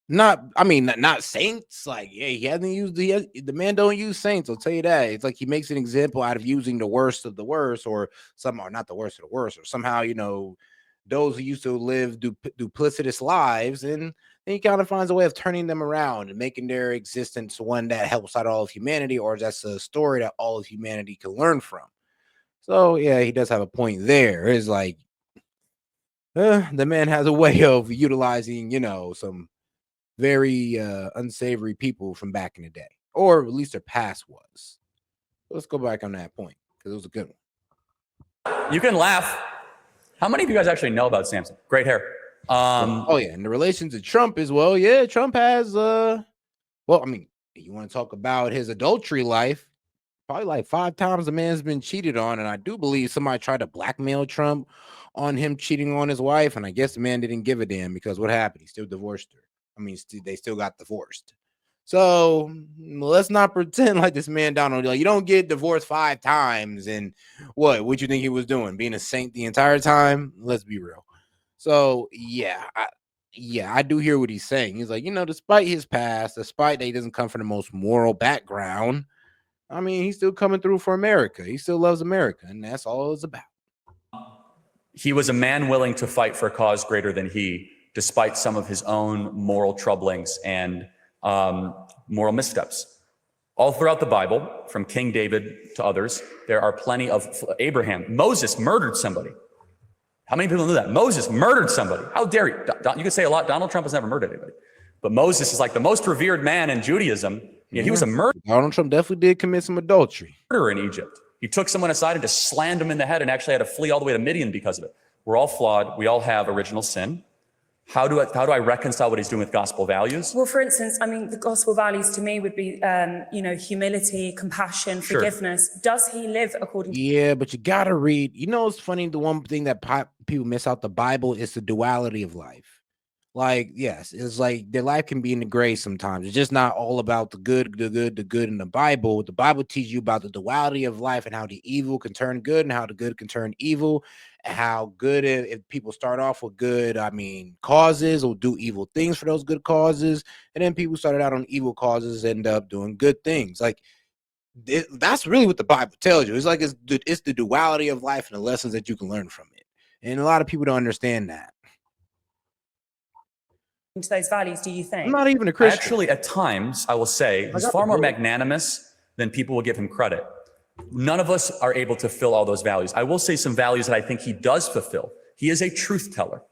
Speaker 4: not saints. Like, yeah, he hasn't used the man don't use saints. I'll tell you that. It's like he makes an example out of using the worst of the worst, or some are not the worst of the worst, or somehow, those who used to live duplicitous lives, and then he kind of finds a way of turning them around and making their existence one that helps out all of humanity, or that's a story that all of humanity can learn from. So yeah, he does have a point there. It's like the man has a way of utilizing, some very unsavory people from back in the day, or at least their past was. Let's go back on that point because it was a good one.
Speaker 1: You can laugh. How many of you guys actually know about Samson? Great hair.
Speaker 4: Oh yeah, and the relation to Trump as well. Yeah, Trump has you want to talk about his adultery life? Probably like 5 times the man's been cheated on, and I do believe somebody tried to blackmail Trump on him cheating on his wife, and I guess the man didn't give a damn because what happened? He still divorced her. I mean, they still got divorced. So let's not pretend like this man Donald, you don't get divorced 5 times, and what you think he was doing? Being a saint the entire time? Let's be real. So yeah, I do hear what he's saying. He's like, despite his past, despite that he doesn't come from the most moral background, I mean, he's still coming through for America. He still loves America, and that's all it's about.
Speaker 1: He was a man willing to fight for a cause greater than he, despite some of his own moral troublings and moral missteps. All throughout the Bible, from King David to others, there are plenty of Abraham. Moses murdered somebody. How many people knew that? Moses murdered somebody. How dare you? You could say a lot. Donald Trump has never murdered anybody. But Moses is like the most revered man in Judaism. Yeah, he was a murderer.
Speaker 4: Donald Trump definitely did commit some adultery.
Speaker 1: In Egypt. He took someone aside and just slammed him in the head and actually had to flee all the way to Midian because of it. We're all flawed. We all have original sin. How do I reconcile what he's doing with gospel values?
Speaker 6: Well, for instance, the gospel values to me would be, humility, compassion, forgiveness. Does he live according to?
Speaker 4: Yeah, but you got to read. It's funny. The one thing that people miss out the Bible is the duality of life. Like, yes, it's like their life can be in the gray sometimes. It's just not all about the good in the Bible. The Bible teaches you about the duality of life and how the evil can turn good and how the good can turn evil. And how good if people start off with good, causes or do evil things for those good causes. And then people started out on evil causes end up doing good things. Like, that's really what the Bible tells you. It's like it's the duality of life and the lessons that you can learn from it. And a lot of people don't understand that.
Speaker 6: To those values, do you think?
Speaker 4: I'm not even a Christian.
Speaker 1: Actually, at times, I will say, he's far more magnanimous than people will give him credit. None of us are able to fill all those values. I will say some values that I think he does fulfill. He is a truth teller.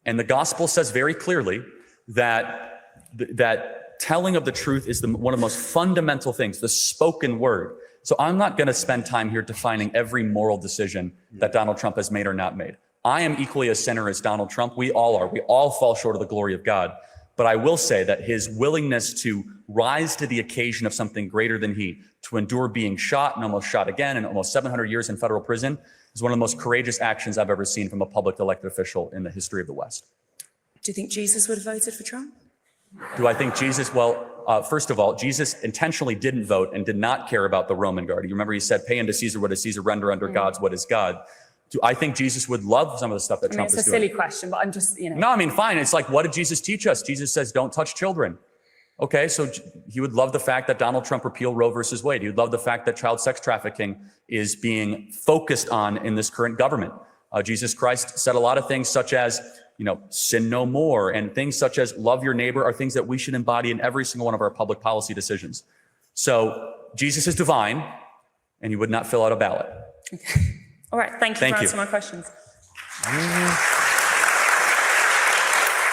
Speaker 1: And the gospel says very clearly that telling of the truth is one of the most fundamental things, the spoken word. So I'm not going to spend time here defining every moral decision that Donald Trump has made or not made. I am equally a sinner as Donald Trump. We all are. We all fall short of the glory of God. But I will say that his willingness to rise to the occasion of something greater than he, to endure being shot and almost shot again and almost 700 years in federal prison, is one of the most courageous actions I've ever seen from a public elected official in the history of the West.
Speaker 6: Do you think Jesus would have voted for Trump?
Speaker 1: Do I think Jesus, first of all, Jesus intentionally didn't vote and did not care about the Roman guard. You remember he said, pay unto Caesar what is Caesar, render unto God's what is God. Do I think Jesus would love some of the stuff that Trump is doing?
Speaker 6: It's a silly question, but I'm just,
Speaker 1: No, I mean, fine. It's like, what did Jesus teach us? Jesus says, don't touch children. Okay, so he would love the fact that Donald Trump repealed Roe versus Wade. He would love the fact that child sex trafficking is being focused on in this current government. Jesus Christ said a lot of things such as, sin no more, and things such as love your neighbor are things that we should embody in every single one of our public policy decisions. So Jesus is divine, and he would not fill out a ballot.
Speaker 6: Okay. All right, thank you for answering my questions.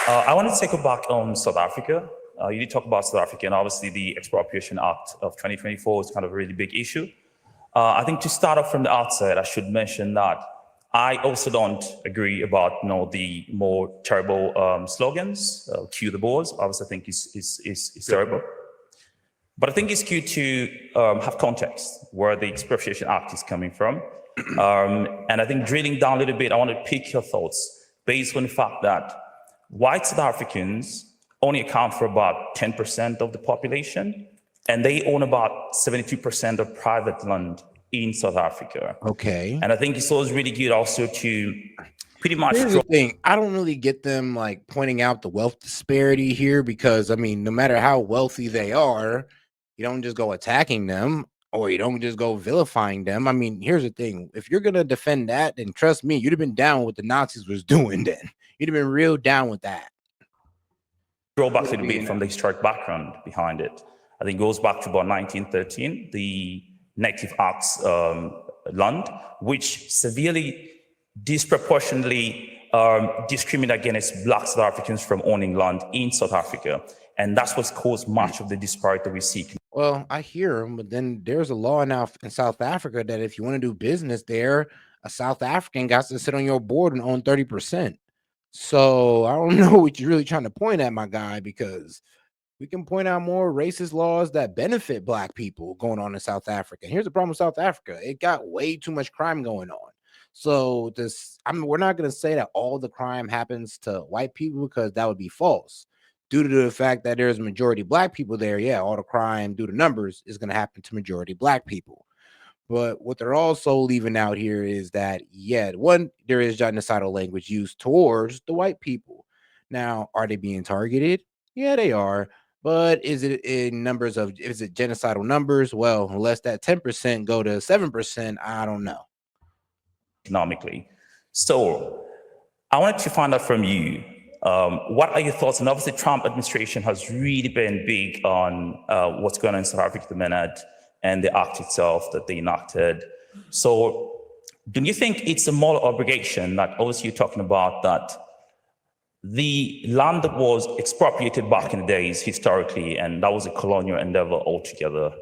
Speaker 7: I want to take it back on South Africa. You did talk about South Africa, and obviously the Expropriation Act of 2024 is kind of a really big issue. I think to start off from the outset, I should mention that I also don't agree about the more terrible slogans, cue the boars. Obviously, I think is terrible. But I think it's good to have context where the Expropriation Act is coming from. And I think drilling down a little bit, I want to pick your thoughts based on the fact that white South Africans only account for about 10% of the population, and they own about 72% of private land in South Africa.
Speaker 4: Okay.
Speaker 7: And I think it's always really good also to pretty much
Speaker 4: Here's the thing. I don't really get them like pointing out the wealth disparity here, because I mean, no matter how wealthy they are, you don't just go attacking them, or you don't just go vilifying them. I mean, here's the thing. If you're going to defend that, then trust me, you'd have been down with what the Nazis was doing then. You'd have been real down with that.
Speaker 7: Draw back a little bit from the historic background behind it. I think it goes back to about 1913, the Native Acts land, which severely, disproportionately discriminate against Black South Africans from owning land in South Africa. And that's what's caused much of the disparity we see.
Speaker 4: Well, I hear them, but then there's a law now in South Africa that if you want to do business there, a South African got to sit on your board and own 30%. So I don't know what you're really trying to point at, my guy, because we can point out more racist laws that benefit Black people going on in South Africa. And here's the problem with South Africa. It got way too much crime going on. So we're not going to say that all the crime happens to white people, because that would be false. Due to the fact that there's a majority Black people there, yeah, all the crime due to numbers is going to happen to majority Black people. But what they're also leaving out here is that, yeah, one, there is genocidal language used towards the white people. Now, are they being targeted? Yeah, they are. But is it in numbers of, is it genocidal numbers? Well, unless that 10% go to 7%, I don't know.
Speaker 7: Economically. So I wanted to find out from you, what are your thoughts? And obviously, Trump administration has really been big on what's going on in South Africa at the minute and the act itself that they enacted. So do you think it's a moral obligation that obviously you're talking about that the land that was expropriated back in the days historically, and that was a colonial endeavor altogether,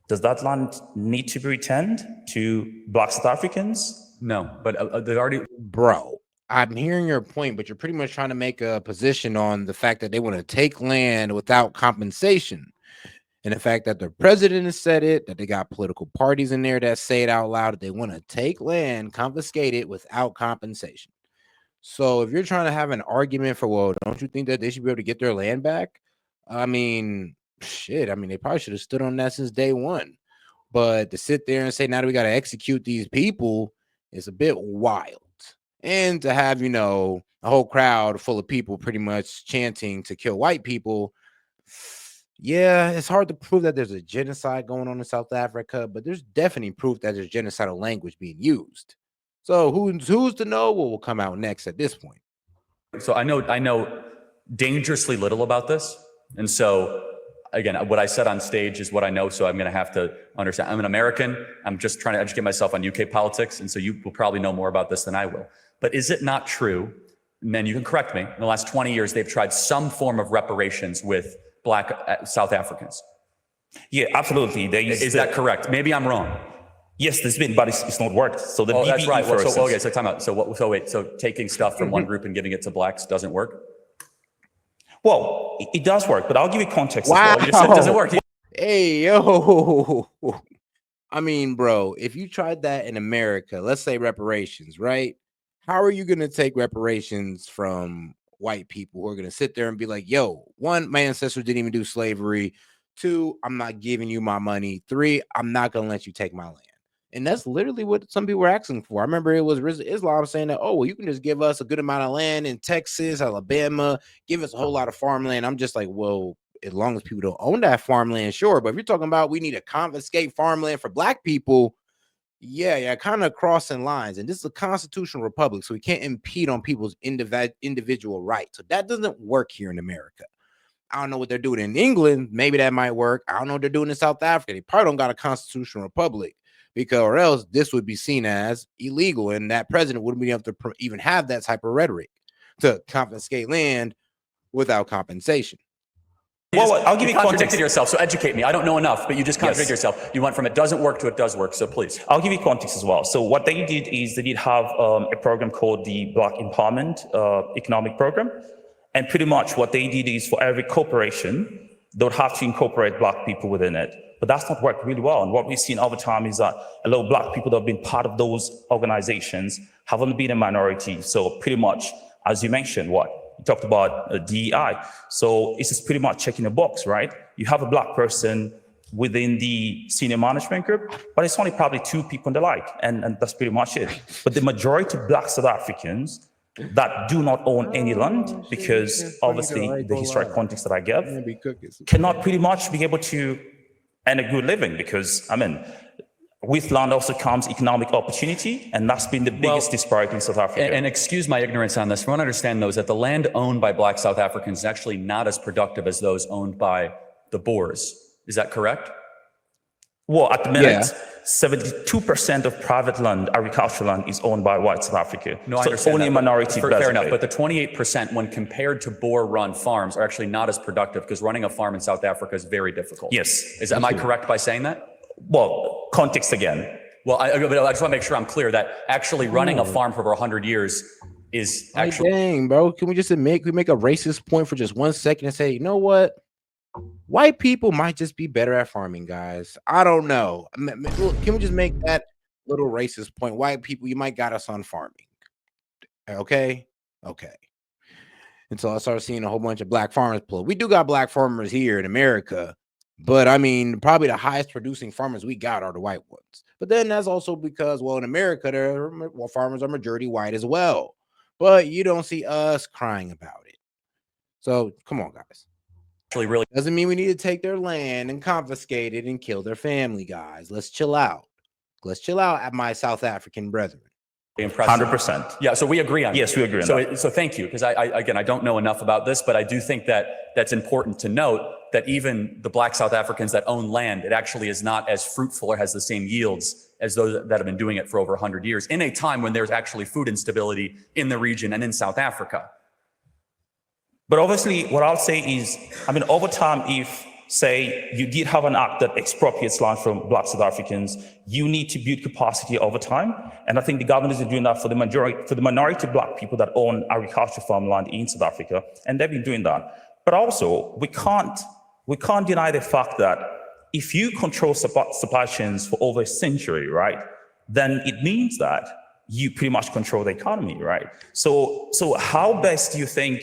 Speaker 7: does that land need to be returned to Black South Africans?
Speaker 1: No, but they already...
Speaker 4: Bro, I'm hearing your point, but you're pretty much trying to make a position on the fact that they want to take land without compensation. And the fact that the president has said it, that they got political parties in there that say it out loud, that they want to take land, confiscate it without compensation. So if you're trying to have an argument for, well, don't you think that they should be able to get their land back? I mean, shit, I mean, they probably should have stood on that since day one. But to sit there and say, now that we got to execute these people is a bit wild. And to have, a whole crowd full of people pretty much chanting to kill white people, yeah, it's hard to prove that there's a genocide going on in South Africa, but there's definitely proof that there's genocidal language being used. So who's to know what will come out next at this point?
Speaker 1: So I know dangerously little about this. And so, again, what I said on stage is what I know, so I'm going to have to understand. I'm an American. I'm just trying to educate myself on UK politics, and so you will probably know more about this than I will. But is it not true, and then you can correct me, in the last 20 years, they've tried some form of reparations with Black South Africans?
Speaker 7: Yeah, absolutely.
Speaker 1: Is that correct? Maybe I'm wrong.
Speaker 7: Yes, there's been, but it's not worked. So the
Speaker 1: Oh,
Speaker 7: BBE,
Speaker 1: that's right.
Speaker 7: for
Speaker 1: Well, so,
Speaker 7: instance,
Speaker 1: okay, so time out. So wait, so taking stuff from one group and giving it to blacks doesn't work?
Speaker 7: well, it does work, but I'll give you context as
Speaker 4: Wow.
Speaker 7: well.
Speaker 1: You just said it doesn't work.
Speaker 4: Hey, yo. I mean, bro, if you tried that in America, let's say reparations, right? How are you going to take reparations from white people who are going to sit there and be like, yo, one, my ancestors didn't even do slavery. Two, I'm not giving you my money. Three, I'm not going to let you take my land. And that's literally what some people were asking for. I remember it was Islam saying that, oh, well, you can just give us a good amount of land in Texas, Alabama, give us a whole lot of farmland. I'm just like, well, as long as people don't own that farmland, sure. But if you're talking about we need to confiscate farmland for black people, yeah, kind of crossing lines. And this is a constitutional republic, so we can't impede on people's individual rights. So that doesn't work here in America. I don't know what they're doing in England. Maybe that might work. I don't know what they're doing in South Africa. They probably don't got a constitutional republic, because or else this would be seen as illegal, and that president wouldn't be able to even have that type of rhetoric to confiscate land without compensation.
Speaker 7: well, I'll give you
Speaker 1: contradicted
Speaker 7: context.
Speaker 1: yourself, so educate me. I don't know enough, but you just contradicted yourself. You went from it doesn't work to it does work, so please.
Speaker 7: I'll give you context as well. So what they did is they did have a program called the Black Empowerment Economic Program. And pretty much what they did is for every corporation, they would have to incorporate black people within it. But that's not worked really well. And what we've seen over time is that a lot of black people that have been part of those organizations haven't been a minority. So pretty much, as you mentioned, you talked about DEI. So it's just pretty much checking a box, right? You have a black person within the senior management group, but it's only probably 2 people and the like, and that's pretty much it. But the majority of black South Africans that do not own any land, because obviously the historic context that I give, cannot pretty much be able to earn a good living, because, I mean, with land also comes economic opportunity, and that's been the biggest disparity in South Africa.
Speaker 1: And excuse my ignorance on this. From what I understand, though, is that the land owned by black South Africans is actually not as productive as those owned by the Boers. Is that correct?
Speaker 7: Well, at the minute, 72% of private land, agricultural land, is owned by white South Africa.
Speaker 1: No, I
Speaker 7: so
Speaker 1: understand
Speaker 7: only
Speaker 1: that,
Speaker 7: a minority.
Speaker 1: fair enough, but the 28%, when compared to Boer-run farms, are actually not as productive, because running a farm in South Africa is very difficult.
Speaker 7: Yes.
Speaker 1: Am I correct by saying that?
Speaker 7: Well, context again.
Speaker 1: Well, I just want to make sure I'm clear that actually running a farm for over 100 years is actually...
Speaker 4: Dang, bro. Can we just make a racist point for just 1 second and say, you know what? White people might just be better at farming, guys. I don't know. Can we just make that little racist point? White people, you might got us on farming. Okay. Until I started seeing a whole bunch of black farmers pull. We do got black farmers here in America, but I mean, probably the highest producing farmers we got are the white ones. But then that's also because, well, in America, farmers are majority white as well. But you don't see us crying about it. So come on, guys.
Speaker 1: really
Speaker 4: Doesn't mean we need to take their land and confiscate it and kill their family, guys. Let's chill out. Let's chill out at my South African brethren.
Speaker 1: impressive.
Speaker 7: 100%.
Speaker 1: Yeah, so we agree on
Speaker 7: Yes,
Speaker 1: that.
Speaker 7: we agree on that.
Speaker 1: So thank you, because I don't know enough about this, but I do think that that's important to note, that even the black South Africans that own land, it actually is not as fruitful or has the same yields as those that have been doing it for over 100 years, in a time when there's actually food instability in the region and in South Africa.
Speaker 7: But obviously, what I'll say is, I mean, over time, if, say, you did have an act that expropriates land from black South Africans, you need to build capacity over time. And I think the government is doing that for the minority of black people that own agricultural farmland in South Africa, and they've been doing that. But also, we can't deny the fact that if you control supply chains for over a century, right, then it means that you pretty much control the economy, right? So how best do you think?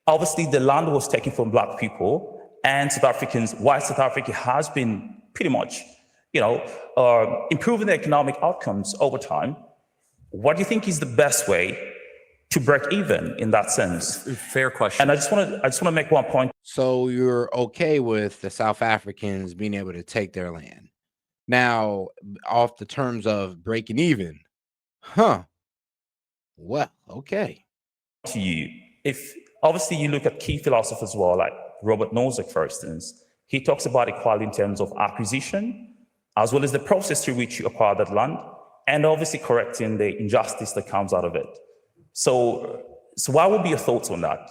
Speaker 7: Obviously, the land was taken from black people, and South Africans, white South Africa has been pretty much, improving the economic outcomes over time. What do you think is the best way to break even in that sense?
Speaker 1: Fair question.
Speaker 7: And I just want to make one point.
Speaker 4: So you're okay with the South Africans being able to take their land. Now, off the terms of breaking even, huh? Well, okay.
Speaker 7: To you, if obviously you look at key philosophers as well, like Robert Nozick, for instance, he talks about equality in terms of acquisition, as well as the process through which you acquire that land, and obviously correcting the injustice that comes out of it. So what would be your thoughts on that?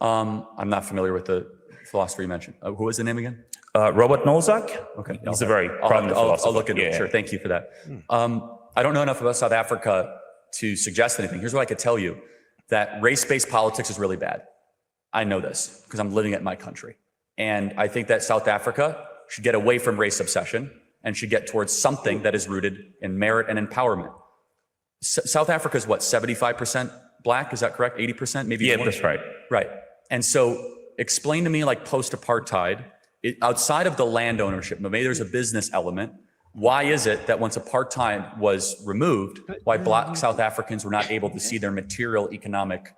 Speaker 1: I'm not familiar with the philosopher you mentioned. Who was the name again?
Speaker 7: Robert Nozick.
Speaker 1: Okay.
Speaker 7: He's a very
Speaker 1: I'll
Speaker 7: prominent philosopher.
Speaker 1: I'll look into it.
Speaker 7: Yeah.
Speaker 1: Sure. Thank you for that. I don't know enough about South Africa to suggest anything. Here's what I could tell you, that race-based politics is really bad. I know this because I'm living it in my country. And I think that South Africa should get away from race obsession and should get towards something that is rooted in merit and empowerment. South Africa is what, 75% black? Is that correct? 80%? Maybe
Speaker 7: Yeah,
Speaker 1: more?
Speaker 7: that's right.
Speaker 1: Right. And so explain to me, like post-apartheid, outside of the land ownership, but maybe there's a business element. Why is it that once apartheid was removed, why black South Africans were not able to see their material economic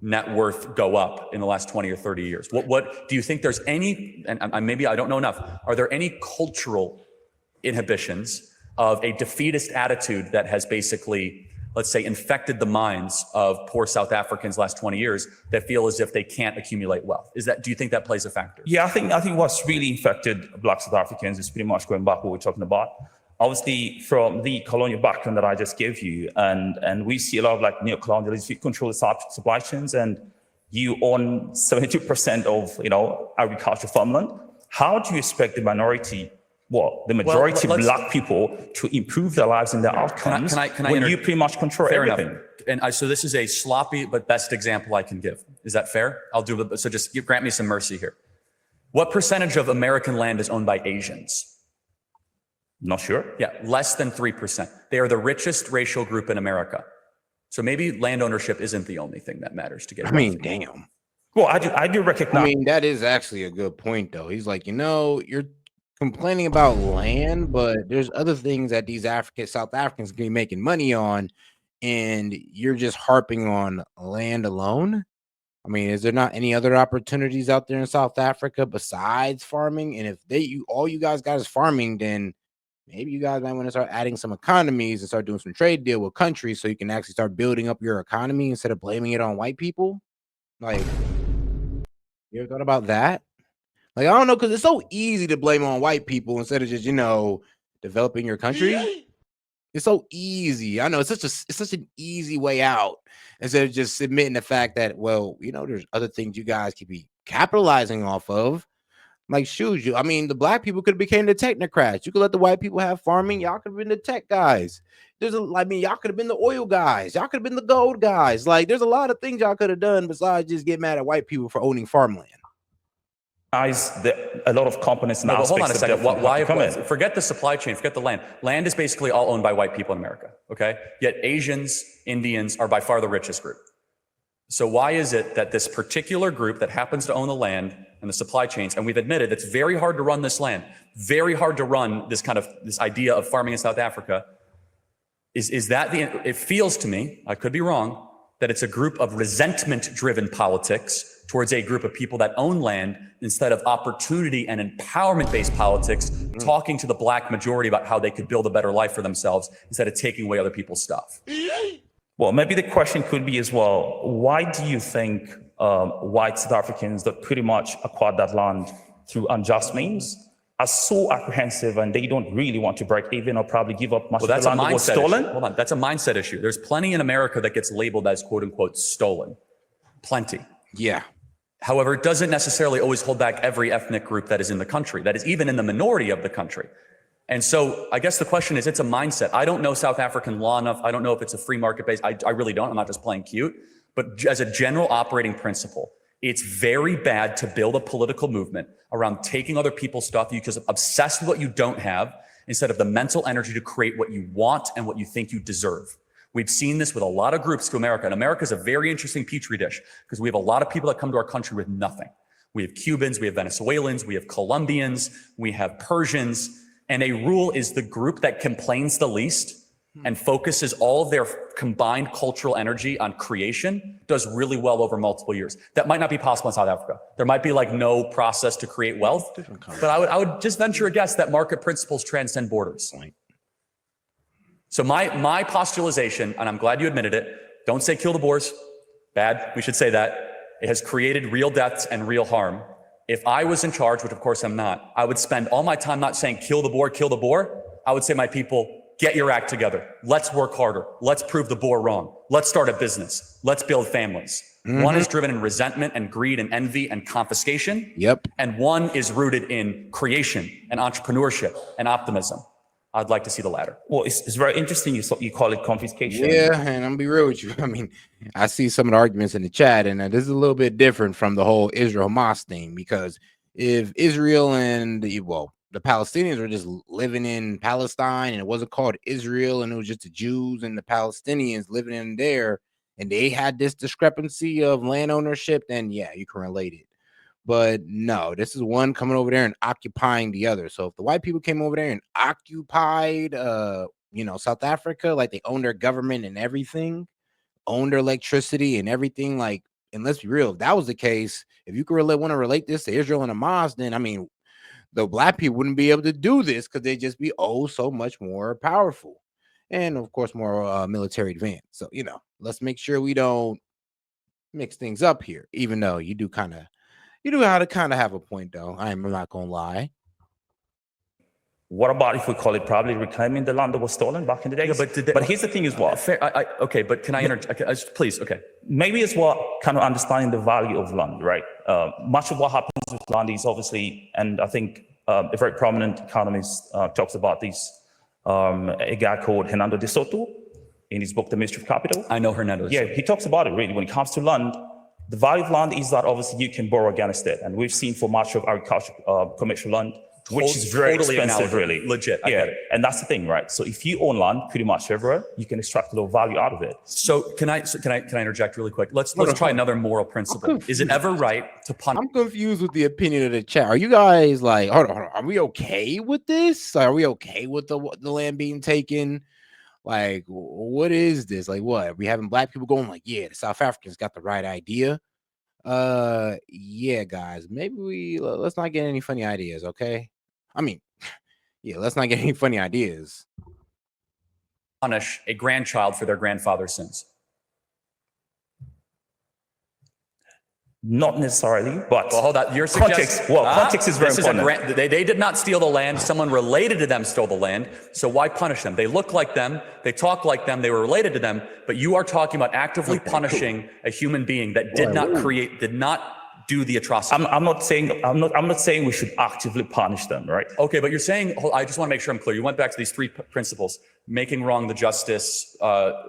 Speaker 1: net worth go up in the last 20 or 30 years? What do you think there's any, and maybe I don't know enough, are there any cultural inhibitions of a defeatist attitude that has basically, let's say, infected the minds of poor South Africans last 20 years that feel as if they can't accumulate wealth? Do you think that plays a factor?
Speaker 7: Yeah, I think what's really infected Black South Africans is pretty much going back what we're talking about. Obviously, from the colonial background that I just gave you, and we see a lot of like neo-colonialism, you control the supply chains, and you own 72% of agricultural farmland. How do you expect the minority, the majority Black people to improve their lives and their outcomes when you pretty much control everything?
Speaker 1: Enough. And so this is a sloppy but best example I can give. Is that fair? I'll do it. So just grant me some mercy here. What percentage of American land is owned by Asians?
Speaker 7: Not sure.
Speaker 1: Yeah, less than 3%. They are the richest racial group in America. So maybe land ownership isn't the only thing that matters to get.
Speaker 4: I mean, damn.
Speaker 7: Well, I do recognize.
Speaker 4: I mean, that is actually a good point, though. He's like, you're complaining about land, but there's other things that these South Africans can be making money on, and you're just harping on land alone. I mean, is there not any other opportunities out there in South Africa besides farming? And if all you guys got is farming, then maybe you guys might want to start adding some economies and start doing some trade deal with countries so you can actually start building up your economy instead of blaming it on white people. Like, you ever thought about that? Like, I don't know, because it's so easy to blame on white people instead of just, developing your country. It's so easy. I know it's such an easy way out instead of just admitting the fact that, there's other things you guys could be capitalizing off of. Like, shoot, the Black people could have became the technocrats. You could let the white people have farming. Y'all could have been the tech guys. Y'all could have been the oil guys. Y'all could have been the gold guys. Like, there's a lot of things y'all could have done besides just get mad at white people for owning farmland.
Speaker 7: A lot of companies now.
Speaker 1: Hold on a second. Why forget the supply chain, forget the land. Land is basically all owned by white people in America, okay? Yet Asians, Indians are by far the richest group. So why is it that this particular group that happens to own the land and the supply chains, and we've admitted it's very hard to run this land, very hard to run this idea of farming in South Africa, it feels to me, I could be wrong, that it's a group of resentment-driven politics towards a group of people that own land instead of opportunity and empowerment-based politics, talking to the Black majority about how they could build a better life for themselves instead of taking away other people's stuff.
Speaker 7: Well, maybe the question could be as well, why do you think white South Africans that pretty much acquired that land through unjust means are so apprehensive and they don't really want to break even or probably give up much of the land that was stolen?
Speaker 1: Hold on, that's a mindset issue. There's plenty in America that gets labeled as quote unquote stolen. Plenty.
Speaker 4: Yeah.
Speaker 1: However, it doesn't necessarily always hold back every ethnic group that is in the country, that is even in the minority of the country. And so I guess the question is, it's a mindset. I don't know South African law enough. I don't know if it's a free market base. I really don't. I'm not just playing cute. But as a general operating principle, it's very bad to build a political movement around taking other people's stuff because obsessed with what you don't have instead of the mental energy to create what you want and what you think you deserve. We've seen this with a lot of groups to America. And America is a very interesting petri dish because we have a lot of people that come to our country with nothing. We have Cubans, we have Venezuelans, we have Colombians, we have Persians. And a rule is the group that complains the least and focuses all of their combined cultural energy on creation does really well over multiple years. That might not be possible in South Africa. There might be like no process to create wealth, but I would just venture a guess that market principles transcend borders. So my postulation, and I'm glad you admitted it, don't say kill the Boers, bad, we should say that. It has created real deaths and real harm. If I was in charge, which of course I'm not, I would spend all my time not saying kill the Boer. I would say, my people, get your act together. Let's work harder. Let's prove the Boer wrong. Let's start a business. Let's build families. One is driven in resentment and greed and envy and confiscation.
Speaker 4: Yep.
Speaker 1: And one is rooted in creation and entrepreneurship and optimism. I'd like to see the latter.
Speaker 7: Well, it's very interesting you call it confiscation.
Speaker 4: Yeah, and I'm gonna be real with you. I mean, I see some of the arguments in the chat, and this is a little bit different from the whole Israel-Hamas thing, because if Israel and the Palestinians were just living in Palestine and it wasn't called Israel and it was just the Jews and the Palestinians living in there, and they had this discrepancy of land ownership, then yeah, you can relate it. But no, this is one coming over there and occupying the other. So if the white people came over there and occupied, South Africa, like they own their government and everything, own their electricity and everything, like, and let's be real, if that was the case, if you could want to relate this to Israel and Hamas, then I mean, the black people wouldn't be able to do this because they'd just be so much more powerful. And of course, more military advanced. So, let's make sure we don't mix things up here, even though you do kind of have a point, though. I'm not going to lie.
Speaker 7: What about if we call it probably reclaiming the land that was stolen back in the day? Yeah, but here's the thing as well.
Speaker 1: Fair, okay, but can I interject? Please, okay.
Speaker 7: Maybe it's what kind of understanding the value of land, right? Much of what happens with land is obviously, and I think a very prominent economist talks about this, a guy called Hernando de Soto in his book, The Mystery of Capital.
Speaker 1: I know Hernando.
Speaker 7: Yeah, he talks about it really. When it comes to land, the value of land is that obviously you can borrow against it. And we've seen for much of agriculture, commercial land, which is very expensive, really.
Speaker 1: Legit.
Speaker 7: Yeah, and that's the thing, right? So if you own land pretty much everywhere, you can extract a lot of value out of it.
Speaker 1: So can I interject really quick? Let's try another moral principle. Is it ever right to punish?
Speaker 4: I'm confused with the opinion of the chat. Are you guys like, hold on, are we okay with this? Are we okay with the land being taken? Like, what is this? Like, what? Are we having black people going like, yeah, the South Africans got the right idea? Yeah, guys, maybe let's not get any funny ideas, okay? I mean, yeah, let's not get any funny ideas.
Speaker 1: Punish a grandchild for their grandfather's sins.
Speaker 7: Not necessarily, but
Speaker 1: well, hold on. Your
Speaker 7: context. Well, context is very important.
Speaker 1: They did not steal the land. Someone related to them stole the land. So why punish them? They look like them. They talk like them. They were related to them. But you are talking about actively punishing a human being that did not do the atrocity.
Speaker 7: I'm not saying we should actively punish them, right?
Speaker 1: Okay, but you're saying. I just want to make sure I'm clear. You went back to these three principles: making wrong the justice,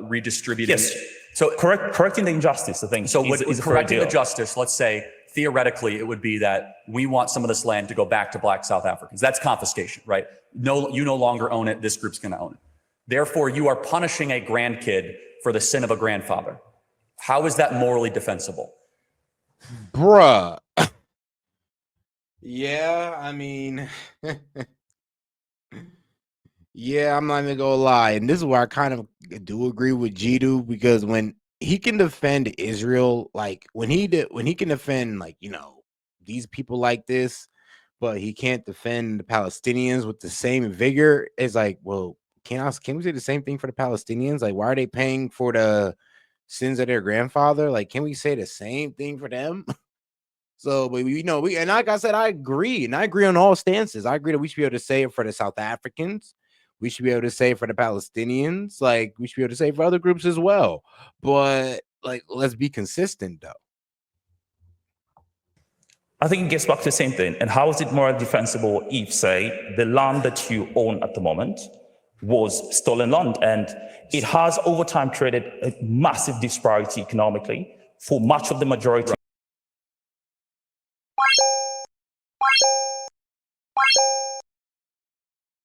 Speaker 1: redistributing.
Speaker 7: Yes. So correcting the injustice, I think.
Speaker 1: So is correcting the justice, let's say, theoretically, it would be that we want some of this land to go back to Black South Africans. That's confiscation, right? No, you no longer own it. This group's going to own it. Therefore, you are punishing a grandkid for the sin of a grandfather. How is that morally defensible?
Speaker 4: Bruh. Yeah, I mean... Yeah, I'm not even gonna lie, and this is where I kind of do agree with Jidu, because when he can defend Israel, like when he can defend, like, these people like this, but he can't defend the Palestinians with the same vigor. It's like, well, can we say the same thing for the Palestinians? Like, why are they paying for the sins of their grandfather? Like, can we say the same thing for them? So, but and like I said, I agree, and I agree on all stances. I agree that we should be able to say it for the South Africans. We should be able to say for the Palestinians, like we should be able to say for other groups as well. But like, let's be consistent, though.
Speaker 7: I think it gets back to the same thing. And how is it more defensible if, say, the land that you own at the moment was stolen land, and it has over time created a massive disparity economically for much of the majority